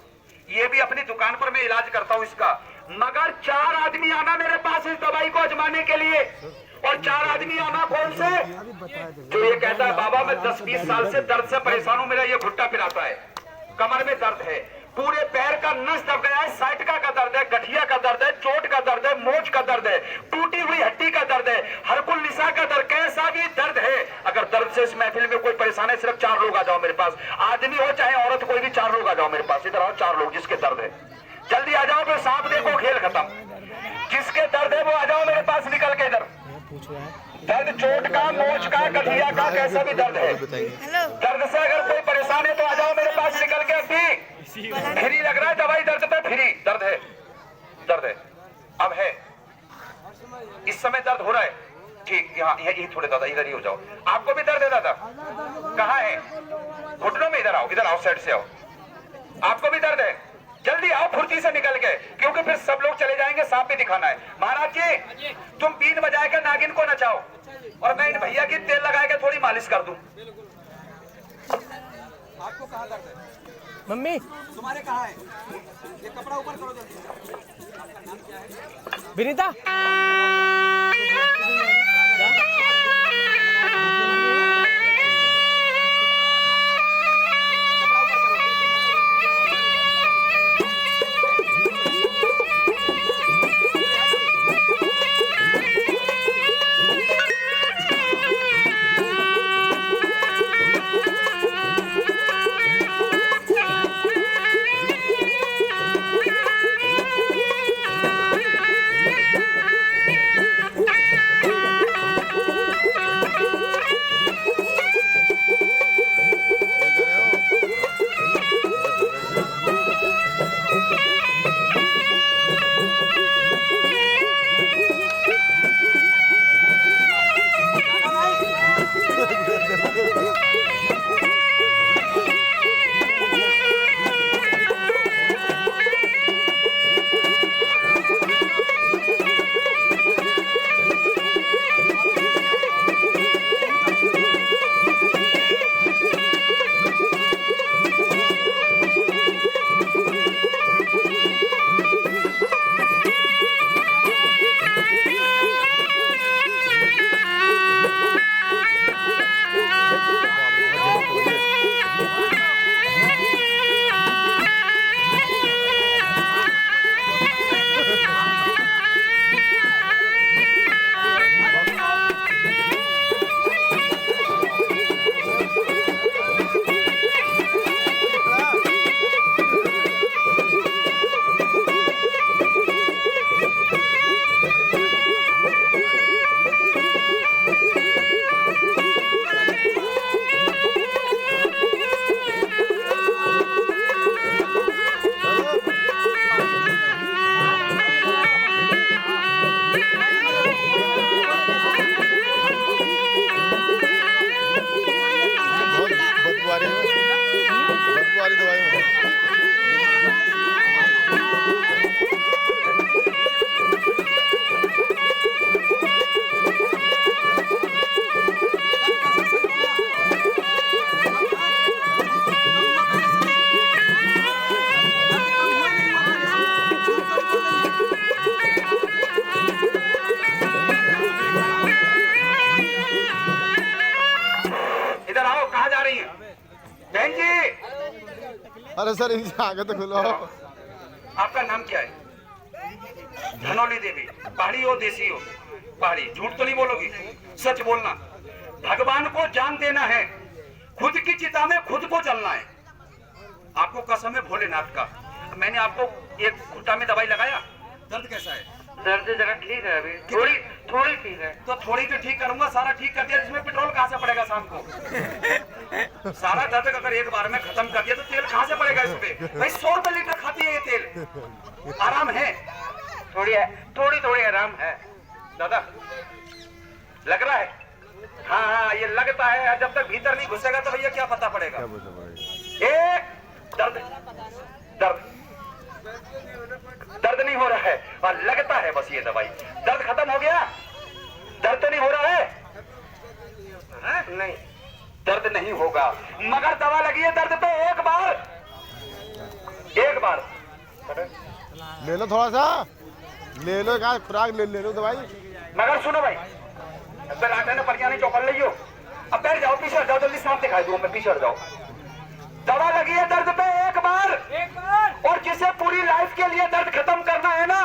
F: ये भी अपनी दुकान पर मैं इलाज करता हूं इसका। मगर 4 आदमी आना मेरे पास इस दवाई को आजमाने के लिए, और 4 आदमी आना कौन से? जो ये कहता है बाबा मैं 10-20 साल से दर्द से परेशान हूं, मेरा ये घुट्टा पिराता है, कमर में दर्द है, पूरे पैर का नस दब गया है, साइटिका का दर्द है, गठिया का दर्द है, चोट का दर्द है, मोच का दर्द है, टूटी हुई हड्डी का दर्द है, हरकुल निसा का दर्द, कैसा भी दर्द है। अगर दर्द से इस महफिल में कोई परेशान है, सिर्फ 4 लोग आ जाओ मेरे पास, आदमी हो चाहे औरत, कोई भी 4 लोग आ जाओ मेरे पास। इधर आओ 4 लोग जिसके दर्द है, जल्दी आ जाओ। तो सांप देखो खेल खत्म, जिसके दर्द है वो आ जाओ मेरे पास निकल के इधर। दर्द चोट का, मोच का, गठिया का, कैसा भी दर्द है, दर्द से अगर कोई परेशान है तो आ जाओ मेरे पास निकल के। अभी फ्री लग रहा है दवाई, दर्द पे फ्री। दर्द है, दर्द है, अब है, इस समय दर्द हो रहा है, ठीक, यहाँ यही थोड़े दादा, इधर ही हो जाओ। आपको भी दर्द है दादा? कहाँ है? घुटनों में? इधर आओ, इधर आओ, साइड से आओ। आपको भी दर्द है? जल्दी आओ फुर्ती से निकल के, क्योंकि फिर सब लोग चले जाएंगे, सांप भी दिखाना है। महाराज जी तुम बीन बजाए के नागिन को नचाओ और मैं इन भैया की तेल लगाए के थोड़ी मालिश कर दूं।
D: आपको कहाँ दर्द है?
A: मम्मी
D: तुम्हारे कहाँ है? ये कपड़ा ऊपर करो जल्दी। आपका नाम क्या है?
A: विनीता
G: अरे सर इनसे आगे तो खुलो।
F: आपका नाम क्या है? धनौली देवी। पहाड़ी हो देसी हो? पहाड़ी। झूठ तो नहीं बोलोगी, सच बोलना। भगवान को जान देना है, खुद की चिता में खुद को चलना है। आपको कसम है भोलेनाथ का, मैंने आपको एक घुट्टा में दवाई लगाया। दर्द कैसा है?
C: दर्द जरा ठीक है, अभी थोड़ी ठीक है।
F: तो थोड़ी तो ठीक करूंगा, सारा ठीक कर दिया। इसमें पेट्रोल कहाँ से पड़ेगा शाम को? सारा दर्द अगर एक बार में खत्म कर दिया तो तेल कहाँ से पड़ेगा इस पे? भाई 100 रुपए लीटर खाती है ये तेल। आराम है?
C: थोड़ी आराम है।
F: दादा लग रहा है? हाँ हाँ ये लगता है, जब तक भीतर नहीं घुसेगा तो भैया क्या पता पड़ेगा। दर्द दर्द दर्द नहीं हो रहा है और लगता है बस ये दवाई। दर्द खत्म हो गया? दर्द तो नहीं हो रहा है?
C: नहीं
F: दर्द नहीं होगा, मगर दवा लगी है दर्द पे। एक बार
G: ले लो, थोड़ा सा ले लो, एक खुराक ले लो दवाई।
F: मगर सुनो भाई, अब आटे ने पलिया नहीं चौकड़ लियो। अब बैठ जाओ, पीछे हट जाओ, जल्दी सांप दिखाई दूं मैं, पीछे हट जाओ। दवा लगी है दर्द पे एक बार, और जिसे पूरी लाइफ के लिए दर्द खत्म करना है ना,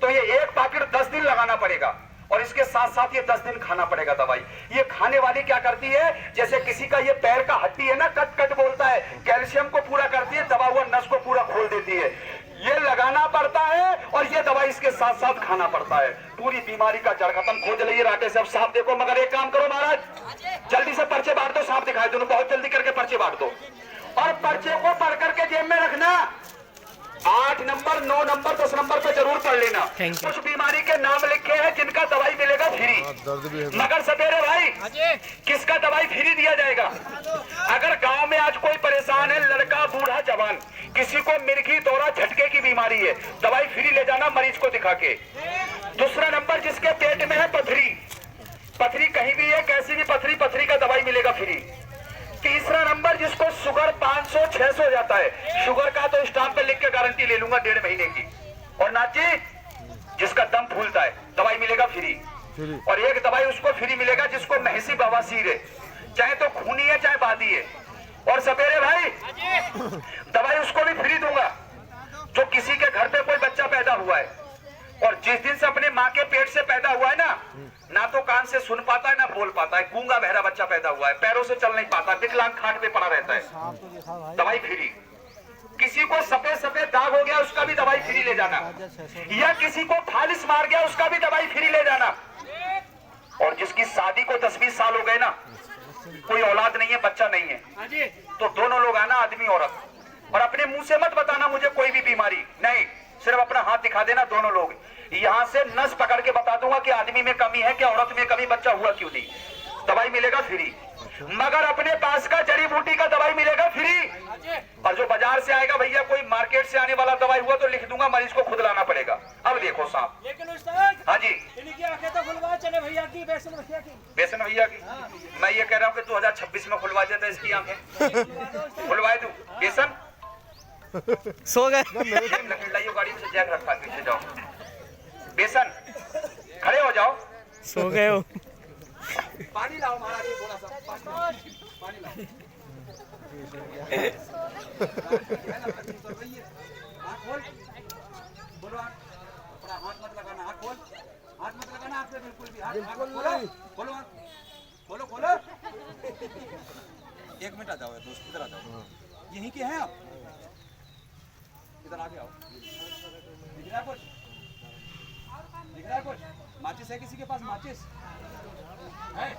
F: तो ये एक पैकेट 10 दिन लगाना पड़ेगा, और इसके साथ साथ ये 10 दिन खाना पड़ेगा दवाई। ये खाने वाली क्या करती है, जैसे किसी का ये पैर का हड्डी है ना, कट कट बोलता है, कैल्शियम को पूरा करती है, दबा हुआ नस को पूरा खोल देती है। ये लगाना पड़ता है और ये दवाई इसके साथ साथ खाना पड़ता है। पूरी बीमारी का जड़ खत्म। खोज लिए राटे से अब सांप देखो। मगर एक काम करो महाराज, जल्दी से पर्चे बांट दो, सांप दिखाई दो, बहुत जल्दी करके पर्चे बांट दो, और पर्चे को पढ़ करके जेब में रखना।
C: 8 नंबर 9 नंबर 10 नंबर पे जरूर पढ़ लेना।
A: Thank you.
C: कुछ बीमारी के नाम लिखे हैं जिनका दवाई मिलेगा फ्री।
G: दर्द भी है।
C: मगर सवेरे भाई किसका दवाई फ्री दिया जाएगा? अगर गांव में आज कोई परेशान है, लड़का बूढ़ा जवान, किसी को मिर्गी दौरा झटके की बीमारी है, दवाई फ्री ले जाना मरीज को दिखा के। दूसरा नंबर जिसके पेट में है पथरी, पथरी कहीं भी है, कैसी भी पथरी, पथरी का दवाई मिलेगा फ्री। तीसरा नंबर जिसको शुगर 500 600 हो जाता है, शुगर का तो स्टाम्प पे लिख के गारंटी ले लूंगा 1.5 महीने की। और नाची जिसका दम फूलता है, दवाई मिलेगा फ्री। और एक दवाई उसको फ्री मिलेगा जिसको महसी बवासीर है, चाहे तो खूनी है चाहे बादी है। और सवेरे भाई दवाई उसको भी फ्री दूंगा जो किसी के घर पे कोई बच्चा पैदा हुआ है और जिस दिन से अपने माँ के पेट से पैदा हुआ है ना तो कान से सुन पाता है ना बोल पाता है, गूंगा बहरा बच्चा पैदा हुआ है, पैरों से चल नहीं पाता, विकलांग खाट पे पड़ा रहता है, दवाई फ्री। किसी को सफेद सफेद दाग हो गया उसका भी दवाई फ्री ले जाना, या किसी को फालिस मार गया उसका भी दवाई फ्री ले जाना। और जिसकी शादी को 10-20 साल हो गए ना, कोई औलाद नहीं है, बच्चा नहीं है, तो दोनों लोग आना, आदमी औरत, और अपने मुंह से मत बताना मुझे कोई भी बीमारी नहीं, सिर्फ अपना हाथ दिखा देना। दोनों लोग यहां से नस पकड़ के बता दूंगा कि आदमी में कमी है क्या, औरत में कमी, बच्चा हुआ क्यों नहीं, दवाई मिलेगा फ्री। मगर अपने पास का जड़ी बूटी का दवाई मिलेगा फ्री। और जो बाजार से आएगा भैया, कोई मार्केट से आने वाला दवाई हुआ तो लिख दूंगा, मरीज को खुद लाना पड़ेगा। अब देखो साहब,
E: लेकिन उस्ताद
C: हाँ जी,
E: इनकी आंखें तो खुलवा चले भैया की, बेसन भैया की।
C: बेसन भैया की, मैं ये कह रहा हूँ कि 2026 में खुलवा देता इसकी आंखें, खुलवाए दू बेसन।
A: सो गए।
C: लाइयो गाड़ी में से जैक रखा, पीछे जाओ, बेसन खड़े हो जाओ,
A: सो गए हो।
F: पानी लाओ महाराज जी, थोड़ा सा पानी लाओ। आँख खोल, बोलो आँख, अपना हाथ मत लगाना, आँख खोल, हाथ मत लगाना, आँख से बिल्कुल भी, हाथ खोलो, खोलो आँख, खोलो खोलो। 1 मिनट आ जाओ दोस्त, इधर आ जाओ, यहीं के हैं आप, इधर आगे आओ। दिख रहा है कुछ, दिख रहा है कुछ? माचिस है किसी के पास? माचिस है?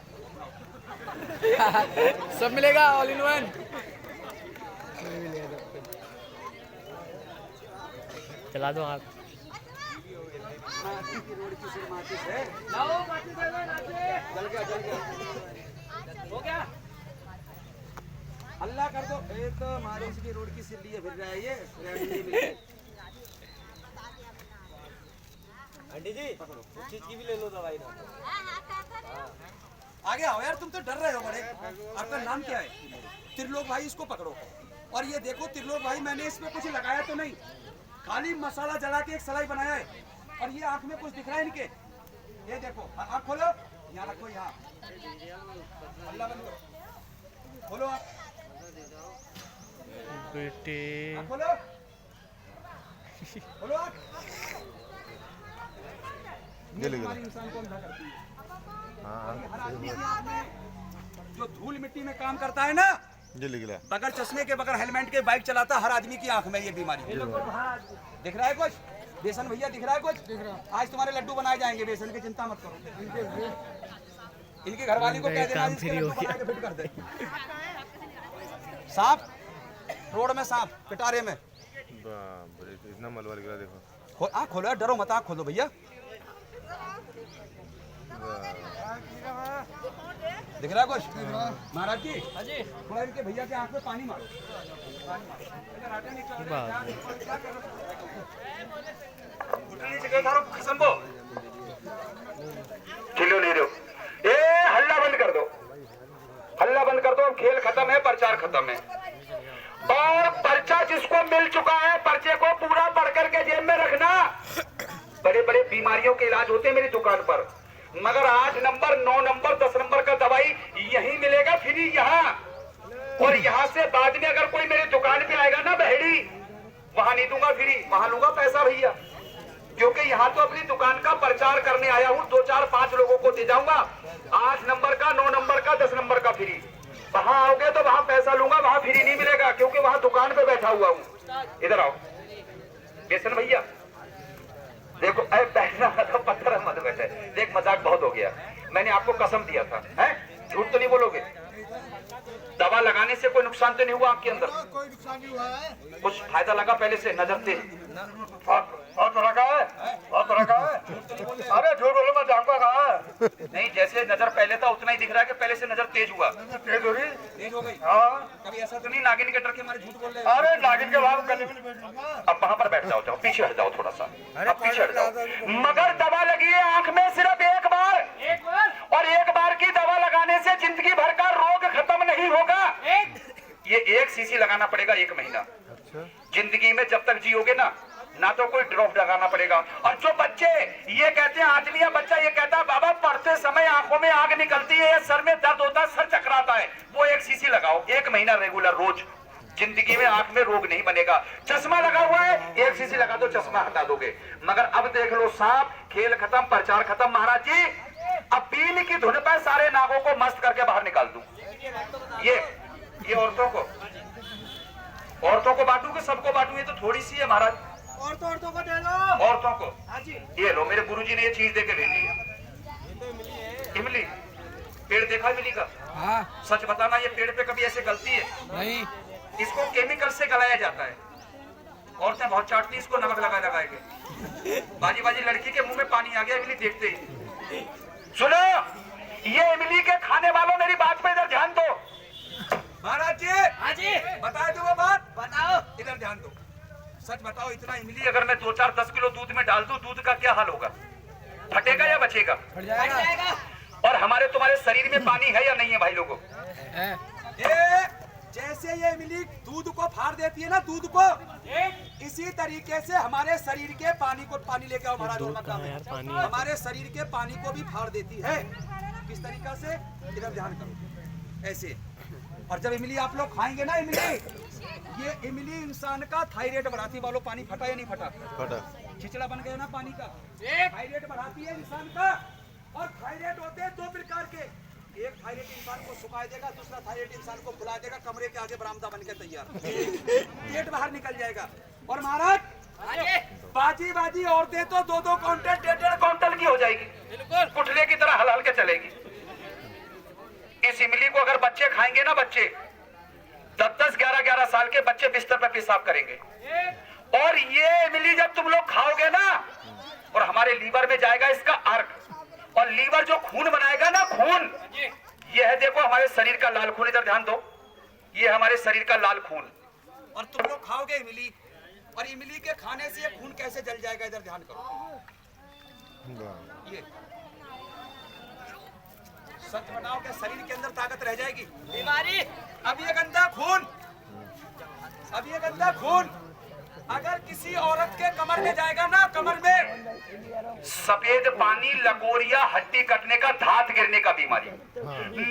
D: सब मिलेगा ऑल इन वन।
A: चला दो आप।
F: माचिस की रोड की सिर्फ माचिस है।
E: लाओ माचिस दे दो, नाचे।
F: जल गया
E: हो गया?
F: अल्लाह कर दो। ये तो माचिस की रोड की सिर लिए फिर रहा है ये, रेड नहीं मिली।
D: आंटी जी उस चीज की भी ले लो दवाई ना।
F: आगे आओ यार, तुम तो डर रहे हो बड़े। आपका नाम क्या है? त्रिलोक भाई, इसको पकड़ो। और ये देखो त्रिलोक भाई, मैंने इसमें कुछ लगाया तो नहीं, खाली मसाला जला के एक सलाई बनाया है। और ये आंख में कुछ दिख रहा है इनके, ये देखो, आंख खोलो, यहाँ रखो, यहाँ अल्लाह बंद करो, खोलो आप
A: बेटे,
F: आँख खोलो, खोलो आप।
G: ये लिख
F: हमारी इंसान को अंधा करती है।
G: हाँ
F: हर आदमी की आँख में जो धूल मिट्टी में काम करता है ना,
G: ये लिख लिया।
F: बगैर चश्मे के, बगैर हेलमेट के बाइक चलाता, हर आदमी की आंख में ये बीमारी। दिख रहा है कुछ? बेसन भैया दिख रहा है कुछ? दिख रहा। आज तुम्हारे लड्डू बनाए जाएंगे बेसन की, चिंता मत करो। इनके घरवाली को कह देना इसके लड्डू बना के फिट कर दे। सांप रोड में, सांप पिटारे में,
G: बाप रे, इतना मलबा गिरा देखो।
F: आँख खोलो, डरो मत, आँख खोलो भैया। दिख रहा है कुछ? महाराज जी थोड़ा इनके भैया के आंख में पानी मारो,
C: ए हल्ला बंद कर दो, हल्ला बंद कर दो। अब खेल खत्म है, प्रचार खत्म है। और पर्चा जिसको मिल चुका है, पर्चे को पूरा पढ़ करके जेब में रखना। बड़े बड़े बीमारियों के इलाज होते हैं मेरी दुकान पर, मगर 8 नंबर 9 नंबर 10 नंबर का दवाई यहीं मिलेगा फ्री, यहाँ। और यहाँ से बाद में अगर कोई मेरी दुकान पे आएगा ना बहेड़ी, वहां नहीं दूंगा फ्री, वहां लूंगा पैसा भैया। क्योंकि यहाँ तो अपनी दुकान का प्रचार करने आया हूँ, 2 4 5 लोगों को दे जाऊंगा। 8 नंबर का, 9 नंबर का, 10 नंबर का फ्री। वहां आओगे तो वहां पैसा लूंगा, वहां फ्री नहीं मिलेगा, क्योंकि वहां दुकान पे बैठा हुआ हूँ। इधर आओ बेसन भैया, देखो अरे बैठना तो पत्थर मत बैठे, देख मजाक बहुत हो गया। मैंने आपको कसम दिया था, है झूठ तो नहीं बोलोगे? दवा लगाने से कोई नुकसान तो नहीं हुआ आपके अंदर?
F: कुछ फायदा लगा पहले से नजर तेज बहुत रखा है बहुत रखा है। अरे झूठ बोलो मैं जानका कहा है नहीं, जैसे नजर पहले था उतना ही दिख रहा है कि पहले से नजर तेज हुआ। तेज हो रही, तेज हो गई। हाँ कभी ऐसा तो नहीं नागिन के डर के मारे झूठ बोल रहे? अरे नागिन के बाद गले में बैठ जाऊंगा। अब वहां पर बैठ जाओ, जाओ पीछे हट जाओ थोड़ा सा, अब पीछे हट जाओ। मगर दवा लगी है आंख में सिर्फ एक बार, और एक बार की दवा लगाने से जिंदगी भर का रोग खत्म नहीं होगा। ये 1 सीसी लगाना पड़ेगा 1 महीना। जिंदगी में जब तक जियोगे ना तो कोई ड्रॉप लगाना पड़ेगा। और जो बच्चे ये कहते हैं, आदमी बच्चा ये कहता है बाबा पढ़ते समय आंखों में आग निकलती है, सर में दर्द होता है, सर चकराता है, वो 1 सीसी लगाओ 1 महीना रेगुलर रोज। जिंदगी में आंख में रोग नहीं बनेगा। चश्मा लगा हुआ है, 1 सीसी लगा दो चश्मा हटा दोगे। मगर अब देख लो सांप, खेल खत्म, प्रचार खत्म महाराज जी। अब बीन की धुन पर सारे नागों को मस्त करके बाहर निकाल दूं। ये औरतों को बांटू कि सबको बांटू? ये तो थोड़ी सी है महाराज।
E: औरतों को दे दो।
F: औरतों को
E: हाँ जी।
F: ये लो, मेरे गुरुजी ने ये चीज दे के भेजी है। इमली पेड़ देखा इमली का?
D: हाँ
F: सच बताना, ये पेड़ पे कभी ऐसे गलती है?
D: नहीं।
F: इसको केमिकल से गलाया जाता है। औरतें बहुत चाटती इसको नमक लगा के। बाजी बाजी लड़की के मुंह में पानी आ गया इमली देखते ही। सुनो, ये इमली के खाने वालों मेरी बात पे इधर ध्यान दो। महाराज जी,
E: हाँ जी।
F: बताए दो वो बात,
E: बताओ।
F: इधर ध्यान दो। सच बताओ, इतना इमली अगर मैं 2-4-10 किलो दूध में डाल दूं, दूध का क्या हाल होगा? फटेगा या बचेगा?
D: फट जाएगा।
F: और हमारे तुम्हारे शरीर में पानी है या नहीं है भाई लोगों? जैसे ये इमली दूध को फाड़ देती है ना, दूध को, इसी तरीके से हमारे शरीर के पानी लेके आओ महाराज। हमारे शरीर के पानी को भी फाड़ देती है। किस तरीका से? इधर ध्यान करो, ऐसे। और जब इमली आप लोग खाएंगे ना, ये इमली इंसान का थायराइड बढ़ाती। वालों पानी फटा या नहीं फटा? फटा। छिचड़ा बन गया ना पानी का। थायराइड बढ़ाती है इंसान का। और थायराइड होते हैं 2 प्रकार के। एक थायराइड इंसान को सुखा देगा, दूसरा थायराइड इंसान को फुला देगा, कमरे के आगे बरामदा बन के तैयार, पेट बाहर निकल जाएगा। और महाराज बाजी औरतें तो 2-2 क्विंटल 1.5 क्विंटल की हो जाएगी, पुटले की तरह हल के चलेगी। इस इमली को अगर बच्चे खाएंगे ना, बच्चे 10-10, 11-11 साल के बच्चे बिस्तर पर पेशाब करेंगे। और ये इमली जब तुम लोग खाओगे ना, और हमारे लीवर में जाएगा इसका अर्क, और लीवर जो खून बनाएगा ना, खून, ये है देखो हमारे शरीर का लाल खून। इधर ध्यान दो, ये हमारे शरीर का लाल खून। और तुम लोग खाओगे इमली, और इमली के खाने से ये खून कैसे जल जाएगा? इधर ध्यान करो। ये सच बताओ, क्या शरीर के अंदर ताकत रह जाएगी?
E: बीमारी।
F: अब ये गंदा खून अगर किसी औरत के कमर में जाएगा ना, कमर में सफेद पानी, लकोरिया, हड्डी कटने का, धात गिरने का बीमारी।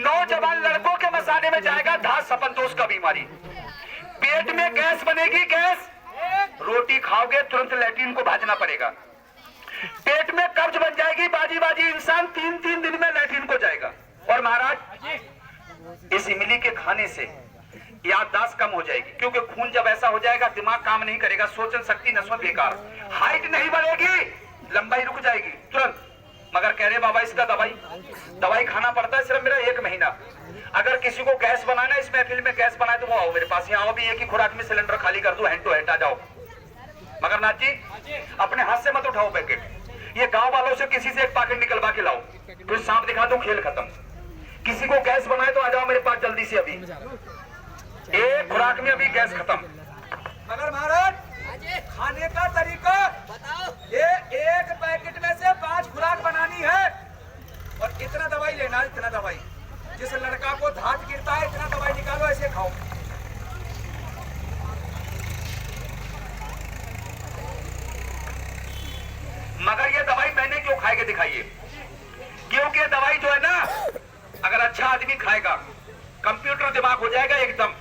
F: नौजवान लड़कों के मसाले में जाएगा धात सपनदोष का बीमारी। पेट में गैस बनेगी, गैस। रोटी खाओगे तुरंत लैट्रिन को भाजना पड़ेगा। पेट में कब्ज बन जाएगी, बाजी इंसान 3-3 दिन में लैट्रिन को जाएगा। और महाराज इस इमली के खाने से याददाश्त कम हो जाएगी, क्योंकि खून जब ऐसा हो जाएगा दिमाग काम नहीं करेगा, सोचन शक्ति नसों बेकार, हाइट नहीं बढ़ेगी, लंबाई रुक जाएगी तुरंत। मगर कह रहे बाबा इसका दवाई खाना पड़ता है सिर्फ मेरा 1 महीना। अगर किसी को गैस बनाना, इस महफिल में गैस बनाए तो वो आओ मेरे पास, यहाँ भी एक ही खुराक में सिलेंडर खाली कर दो, हैंड टू हैंड आ जाओ। मगर नाथ जी अपने हाथ से मत उठाओ पैकेट, ये गांव वालों से किसी से एक पैकेट निकलवा के लाओ, फिर सांप दिखा दो, खेल खत्म। किसी को गैस बनाए तो आ जाओ मेरे पास जल्दी से, अभी एक खुराक में अभी गैस खत्म। मगर महाराज खाने का तरीका बताओ। ये एक पैकेट में से 5 खुराक बनानी है, और इतना दवाई लेना, इतना दवाई। जिस लड़का को धात गिरता है इतना दवाई निकालो, ऐसे खाओ। मगर ये दवाई मैंने क्यों खाए के दिखाइए, क्योंकि ये दवाई जो है ना, अगर अच्छा आदमी खाएगा कंप्यूटर दिमाग हो जाएगा एकदम,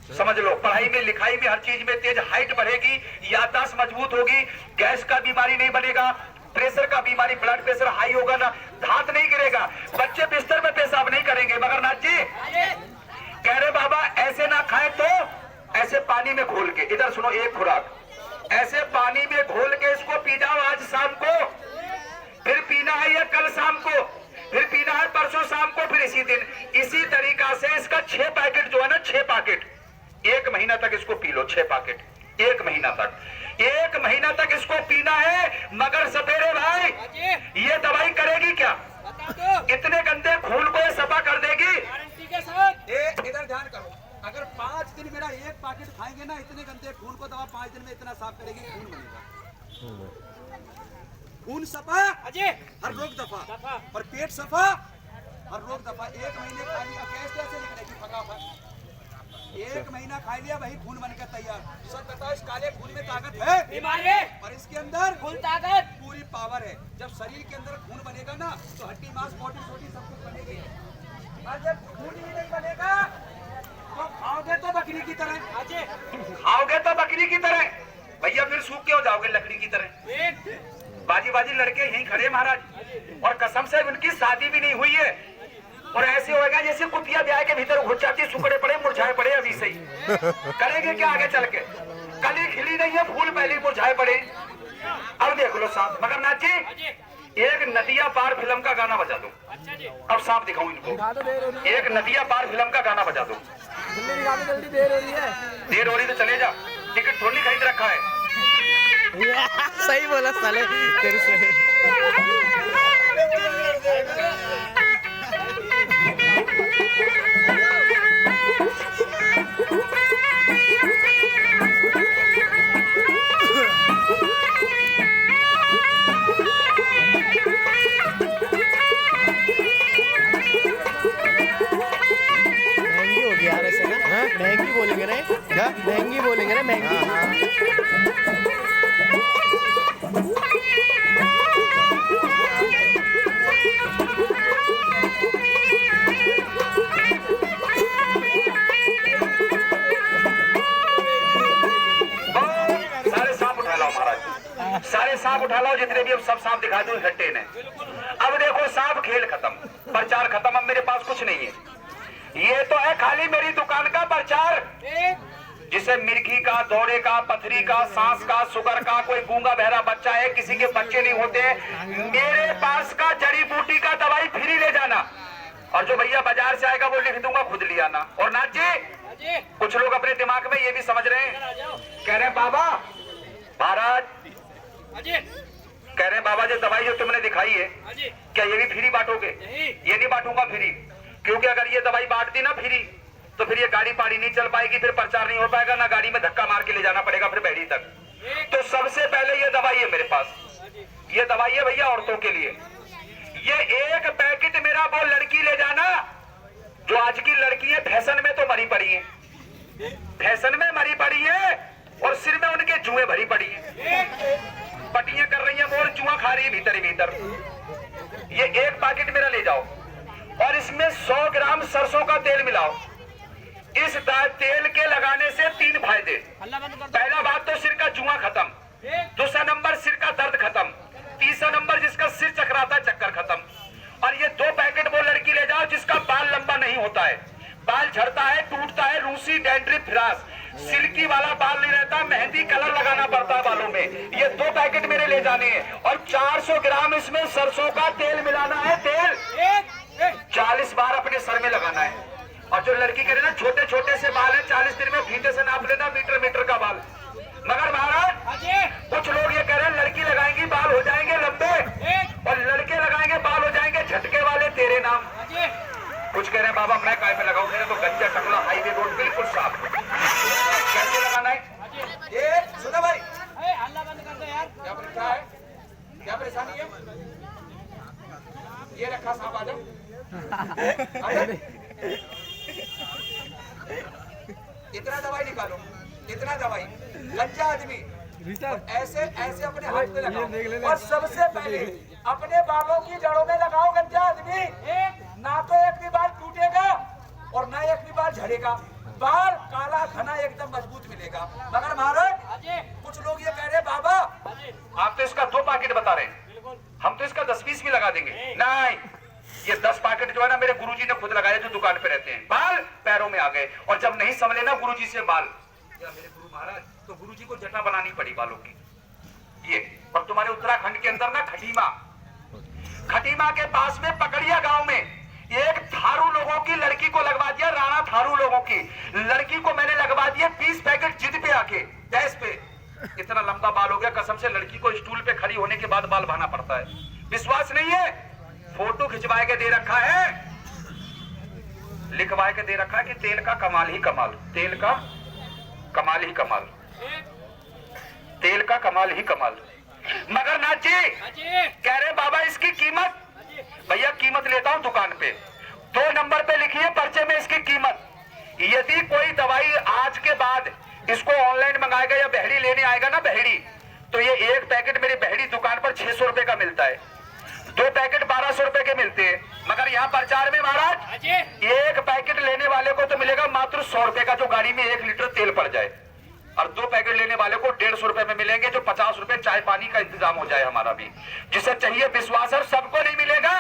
F: समझ लो, पढ़ाई में, लिखाई में, हर चीज में तेज, हाइट बढ़ेगी, याददाश्त मजबूत होगी, गैस का बीमारी नहीं बनेगा, प्रेशर का बीमारी, ब्लड प्रेशर हाई होगा ना, धात नहीं गिरेगा, बच्चे बिस्तर में पेशाब नहीं करेंगे। मगर नाथ जी कह रहे बाबा ऐसे ना खाए तो ऐसे पानी में घोल के, इधर सुनो, एक खुराक ऐसे पानी में घोल के इसको पी जाओ आज शाम को, फिर पीना है ये कल शाम को, फिर पीना है परसों शाम को, फिर इसी दिन। इसी तरीका से इसका 6 पैकेट जो है ना, 6 पैकेट 1 महीना तक इसको पी लो, 6 पैकेट 1 महीना तक, 1 महीना तक इसको पीना है। मगर सपेरे भाई ये दवाई करेगी क्या? इतने गंदे खून को ये सफा कर देगी। इधर ध्यान करो, अगर 5 दिन मेरा 1 पैकेट खाएंगे ना, इतने गंदे खून को दवा 5 दिन में इतना साफ करेगी, खून बनेगा, खून सफा, हर रोग दफा, और पेट सफा, हर रोग दफा। 1 महीने खा लिया, कैसे निकलेगी फटाफट। 1 महीना खा लिया, वही खून बनकर तैयार। सर बताओ, इस काले खून में ताकत है? बीमारी, और इसके अंदर खून ताकत पूरी पावर है। जब शरीर के अंदर खून बनेगा ना, तो हड्डी मांस बोटी छोटी सब कुछ बनेगी। और जब खून ही नहीं बनेगा तो खाओगे तो बकरी की तरह, खाओगे तो बकरी की तरह भैया, फिर सूख के हो जाओगे लकड़ी की तरह। बाजी बाजी लड़के यहीं खड़े महाराज, और कसम से उनकी शादी भी नहीं हुई है, और ऐसे होएगा जैसे कुतिया ब्याह के भीतर घुस जाती, सुखड़े पड़े मुरझाए पड़े अभी से ही। करेंगे क्या आगे चल के? कली खिली नहीं है, फूल पहले मुरझाए पड़े। अब देख लो सांप। मगर नाथ जी, एक नदिया पार फिल्म का गाना बजा दो। अब सांप दिखाऊं इनको, एक नदिया पार फिल्म का गाना बजा दो।
A: जल्दी देर हो रही है।
F: देर हो रही तो चले जा, टिकट थोड़ी खरीद रखा है।
A: सही बोला साले तेरे से। महंगी होगी यार ऐसे ना, महंगी बोलेंगे ना, क्या महंगी बोलेंगे ना, महंगी।
F: सारे सांप उठा लाओ, जितने भी, अब सब सांप दिखा दो हट्टे ने। अब देखो सांप खेल खत्म, प्रचार खत्म, अब मेरे पास कुछ नहीं है। ये तो है खाली मेरी दुकान का प्रचार, जिसे मिर्गी का, दौरे का, पथरी का, सांस का, शुगर का, कोई गूंगा बहरा बच्चा है, किसी के बच्चे नहीं होते, मेरे पास का जड़ी बूटी का दवाई फ्री ले जाना, और जो भैया बाजार से आएगा वो लिख दूंगा, खुद ले आना। और नाथ जी, कुछ लोग अपने दिमाग में ये भी समझ रहे हैं, कह रहे हैं बाबा महाराज, कह रहे हैं बाबा जो दवाई जो तुमने दिखाई है, क्या ये भी फ्री बांटोगे? ये नहीं बांटूंगा फ्री, क्योंकि अगर ये दवाई बांट दी ना फ्री, तो फिर ये गाड़ी पाड़ी नहीं चल पाएगी, फिर प्रचार नहीं हो पाएगा, ना गाड़ी में धक्का मार के ले जाना पड़ेगा फिर बैरी तक। तो सबसे पहले ये दवाई है मेरे पास, ये दवाई है भैया औरतों के लिए। ये 1 पैकेट मेरा वो लड़की ले जाना, जो आज की लड़की है फैशन में तो मरी पड़ी है, फैशन में मरी पड़ी है, और सिर में उनके जुएं भरी पड़ी है, पटियां कर रही है, मोर जुआ खा रही है भीतर ही भीतर। ये 1 पैकेट मेरा ले जाओ, और इसमें 100 ग्राम सरसों का तेल मिलाओ। इस तेल के लगाने से 3 फायदे। पहला बात तो सिर का जुआ खत्म, दूसरा नंबर सिर का दर्द खत्म, तीसरा नंबर जिसका सिर चकराता चक्कर खत्म। और ये 2 पैकेट वो लड़की ले जाओ जिसका बाल लंबा नहीं होता है, बाल झड़ता है, टूटता है, रूसी, डैंड्रिफ, फिरास, सिल्की वाला बाल नहीं रहता, मेहंदी कलर लगाना पड़ता है बालों में। ये 2 पैकेट मेरे ले जाने हैं, और 400 ग्राम इसमें सरसों का तेल मिलाना है। तेल 40 बार अपने सर में लगाना है। और जो लड़की कह रहे ना छोटे छोटे से बाल है, 40 दिन में फीते से नाप लेना मीटर मीटर का बाल। मगर महाराज कुछ लोग ये कह रहे हैं लड़की लगाएंगी बाल हो जाएंगे लंबे, और लड़के लगाएंगे बाल हो जाएंगे झटके वाले तेरे नाम। कुछ कह रहे हैं बाबा मैं काय पे लगाऊं, मेरे तो गंजा टकला हाईवे रोड बिल्कुल साफ। कैसे लगाना है? ये सुनो भाई, हल्ला बंद कर दो यार। क्या है, क्या परेशानी है? ये रखा सांप, आ जाओ। इतना दवाई निकालो, इतना दवाई, गंजा आदमी ऐसे ऐसे अपने हाथ में लगाओ, और सबसे पहले अपने बालों की जड़ों में लगाओ गंजा आदमी। ना तो एक भी बाल टूटेगा और ना एक भी बाल झड़ेगा, बाल काला घना एकदम मजबूत मिलेगा। मगर महाराज कुछ लोग ये कह रहे बाबा आप तो इसका 2 पैकेट बता रहे हैं, हम तो इसका 10-20 भी लगा देंगे। नहीं, ये 10 पैकेट जो है ना मेरे गुरुजी ने खुद लगाए, जो दुकान पे रहते हैं। बाल पैरों में आ गए, और जब नहीं संभले ना गुरुजी से बाल, मेरे गुरु महाराज, तो गुरुजी को जटा बनानी पड़ी बालों की। ये और तुम्हारे उत्तराखंड के अंदर ना खटीमा के पास में पकड़िया गांव में एक थारू लोगों की लड़की को लगवा दिया, राणा थारू लोगों की लड़की को मैंने लगवा दिया 20 पैकेट जिद पे आके गैस पे। इतना लंबा बाल हो गया, कसम से लड़की को स्टूल पे खड़ी होने के बाद बाल बहाना पड़ता है। विश्वास नहीं है, फोटो खिंचवाए के दे रखा है, लिखवाए के दे रखा है कि तेल का कमाल ही कमाल, तेल का कमाल ही कमाल, तेल का कमाल ही कमाल। मगर नाथ जी कह रहे बाबा इसकी कीमत, भैया कीमत लेता हूं दुकान पे, 2 नंबर पे लिखिए पर्चे में इसकी कीमत। यदि कोई दवाई आज के बाद इसको ऑनलाइन मंगाएगा या बहड़ी लेने आएगा ना बहड़ी, तो ये एक पैकेट मेरी बहड़ी दुकान पर 600 रुपए का मिलता है, 2 पैकेट 1200 रुपए के मिलते हैं। मगर यहाँ प्रचार में महाराज एक पैकेट लेने वाले को तो मिलेगा मात्र 100 रुपए का, जो गाड़ी में 1 लीटर तेल पड़ जाए, और 2 पैकेट लेने वाले को 150 रुपए में मिलेंगे, जो 50 रुपए चाय पानी का इंतजाम हो जाए हमारा भी। जिसे चाहिए विश्वास है, सबको नहीं मिलेगा,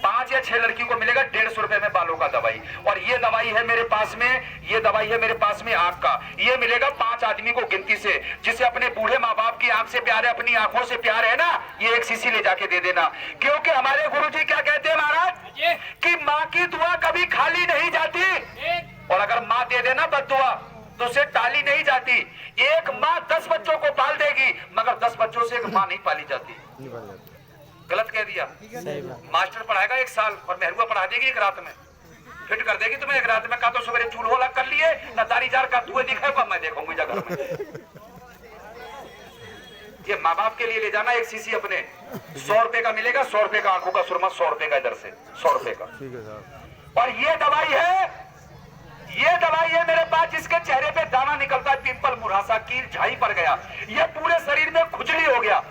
F: 5 या 6 लड़की को मिलेगा 150 रुपए में बालों का दवाई। और ये दवाई है मेरे पास में, ये दवाई है मेरे पास में आंख का, ये मिलेगा 5 आदमी को गिनती से। जिसे अपने बूढ़े माँ बाप की आंख से प्यार है, अपनी आंखों से प्यार है ना, ये 1 शीशी ले जाके दे देना। क्योंकि हमारे गुरुजी क्या कहते हैं महाराज कि माँ की दुआ कभी खाली नहीं जाती, और अगर माँ दे देना बद्दुआ तो उसे टाली नहीं जाती। एक माँ 10 बच्चों को पाल देगी, मगर 10 बच्चों से एक माँ नहीं पाली जाती। गलत कह दिया, मास्टर पढ़ाएगा 1 साल और मेहरुआ पढ़ा देगी 1 रात में, फिट कर देगी तुम्हें 1 रात में। का तो सवेरे चूल्हो लग कर लिए ना दारी जार का धुएं दिखाएगा, मैं देखूंगी घर में। ये माँ बाप के लिए ले जाना 1 शीशी अपने, 100 रुपए का मिलेगा, 100 रुपए का आंखों का सुरमा, 100 रुपए का इधर से, 100 रुपए का।
G: ठीक है साहब।
F: और ये दवाई है, ये दवाई है मेरे पास जिसके चेहरे पे दाना निकलता है, पिंपल, मुहासा, कील, झाई पड़ गया, ये पूरे शरीर में खुजली हो गया,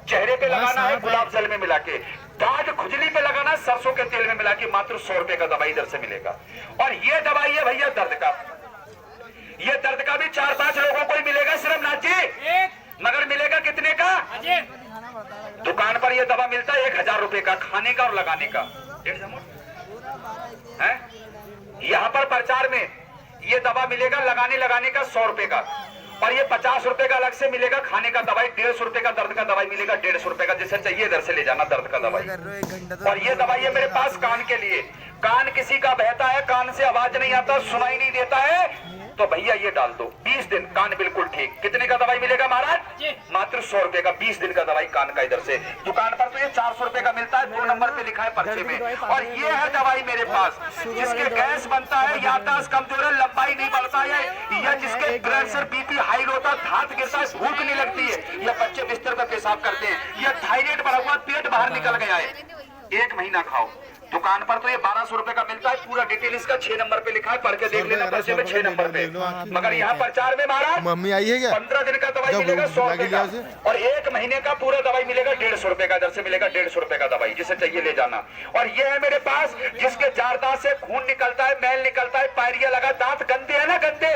F: चेहरे पे लगाना है गुलाब जल में मिला के, दाग खुजली पे लगाना सरसों के तेल में मिला के, मात्र 100 रुपए का दवाई इधर से मिलेगा। और ये दवाई है भैया दर्द का, ये दर्द का भी 4-5 लोगों को ही मिलेगा सिर्फ नाथ जी, मगर मिलेगा कितने का? दुकान पर ये दवा मिलता है 1000 रुपए का, खाने का और लगाने का। यहाँ पर प्रचार में ये दवा मिलेगा लगाने का 100 रुपए का, और ये 50 रुपए का अलग से मिलेगा खाने का दवाई, 150 रुपए का दर्द का दवाई मिलेगा, 150 रुपए का। जिसे चाहिए इधर से ले जाना दर्द का दवाई। और ये दवाई है मेरे पास कान के लिए, कान किसी का बहता है, कान से आवाज नहीं आता, सुनाई नहीं देता है, तो भैया ये डाल दो, 20 दिन कान बिल्कुल ठीक। कितने का दवाई मिलेगा महाराज? मात्र 100 रुपए का, 20 दिन का दवाई कान का इधर से। दुकान पर तो ये 400 रुपए का मिलता है, 2 नंबर पे लिखा है पर्चे में। और ये है दवाई मेरे पास जिसके गैस बनता है, याददाश्त कमजोर है, लंबाई नहीं बढ़ता है, या जिसके प्रेशर बीपी हाई होता है, दांत गिरता है, भूख नहीं लगती है, या बच्चे बिस्तर पर पेशाब करते हैं, या थायराइड बढ़ा हुआ, पेट बाहर निकल गया है, 1 महीना खाओ। दुकान पर तो ये 1200 रुपए का मिलता है, पूरा डिटेल इसका 6 नंबर पे लिखा है, पढ़ के देख लेना पर्चे में 6 नंबर पे। मगर यहाँ प्रचार में महाराज
G: मम्मी आई है क्या?
F: 15 दिन का दवाई मिलेगा 100 रुपए का, और 1 महीने का पूरा दवाई मिलेगा 150 रुपए का, इधर से मिलेगा 150 रुपए का दवाई। जिसे चाहिए ले जाना। और ये है मेरे पास जिसके जारदांत से खून निकलता है, मैल निकलता है, पायरिया लगा, दांत गंदे है ना, गंदे,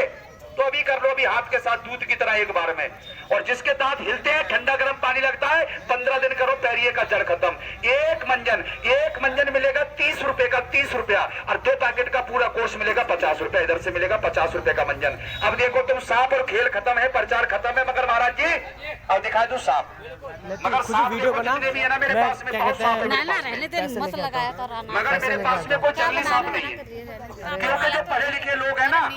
F: तो अभी कर लो, अभी हाथ के साथ दूध की तरह 1 बार में। और जिसके दांत हिलते हैं, ठंडा गर्म पानी लगता है, 15 दिन करो, पैरिये का जड़ खत्म। एक मंजन मिलेगा 30 रुपए का, 30 रुपया, और 2 पैकेट का पूरा कोर्स मिलेगा 50 रुपया, इधर से मिलेगा 50 रुपए का मंजन। अब देखो तुम, सांप और खेल खत्म है, प्रचार खत्म है, मगर महाराज जी अब दिखा दू सांप, मगर सांप
A: वीडियो बना,
F: भी है ना मेरे पास में, बहुत सांप है मेरे पास में।
B: रहने दे, मत लगाया कर,
F: मगर मेरे पास में कोई जंगली सांप नहीं है, क्योंकि जो पढ़े लिखे लोग हैं ना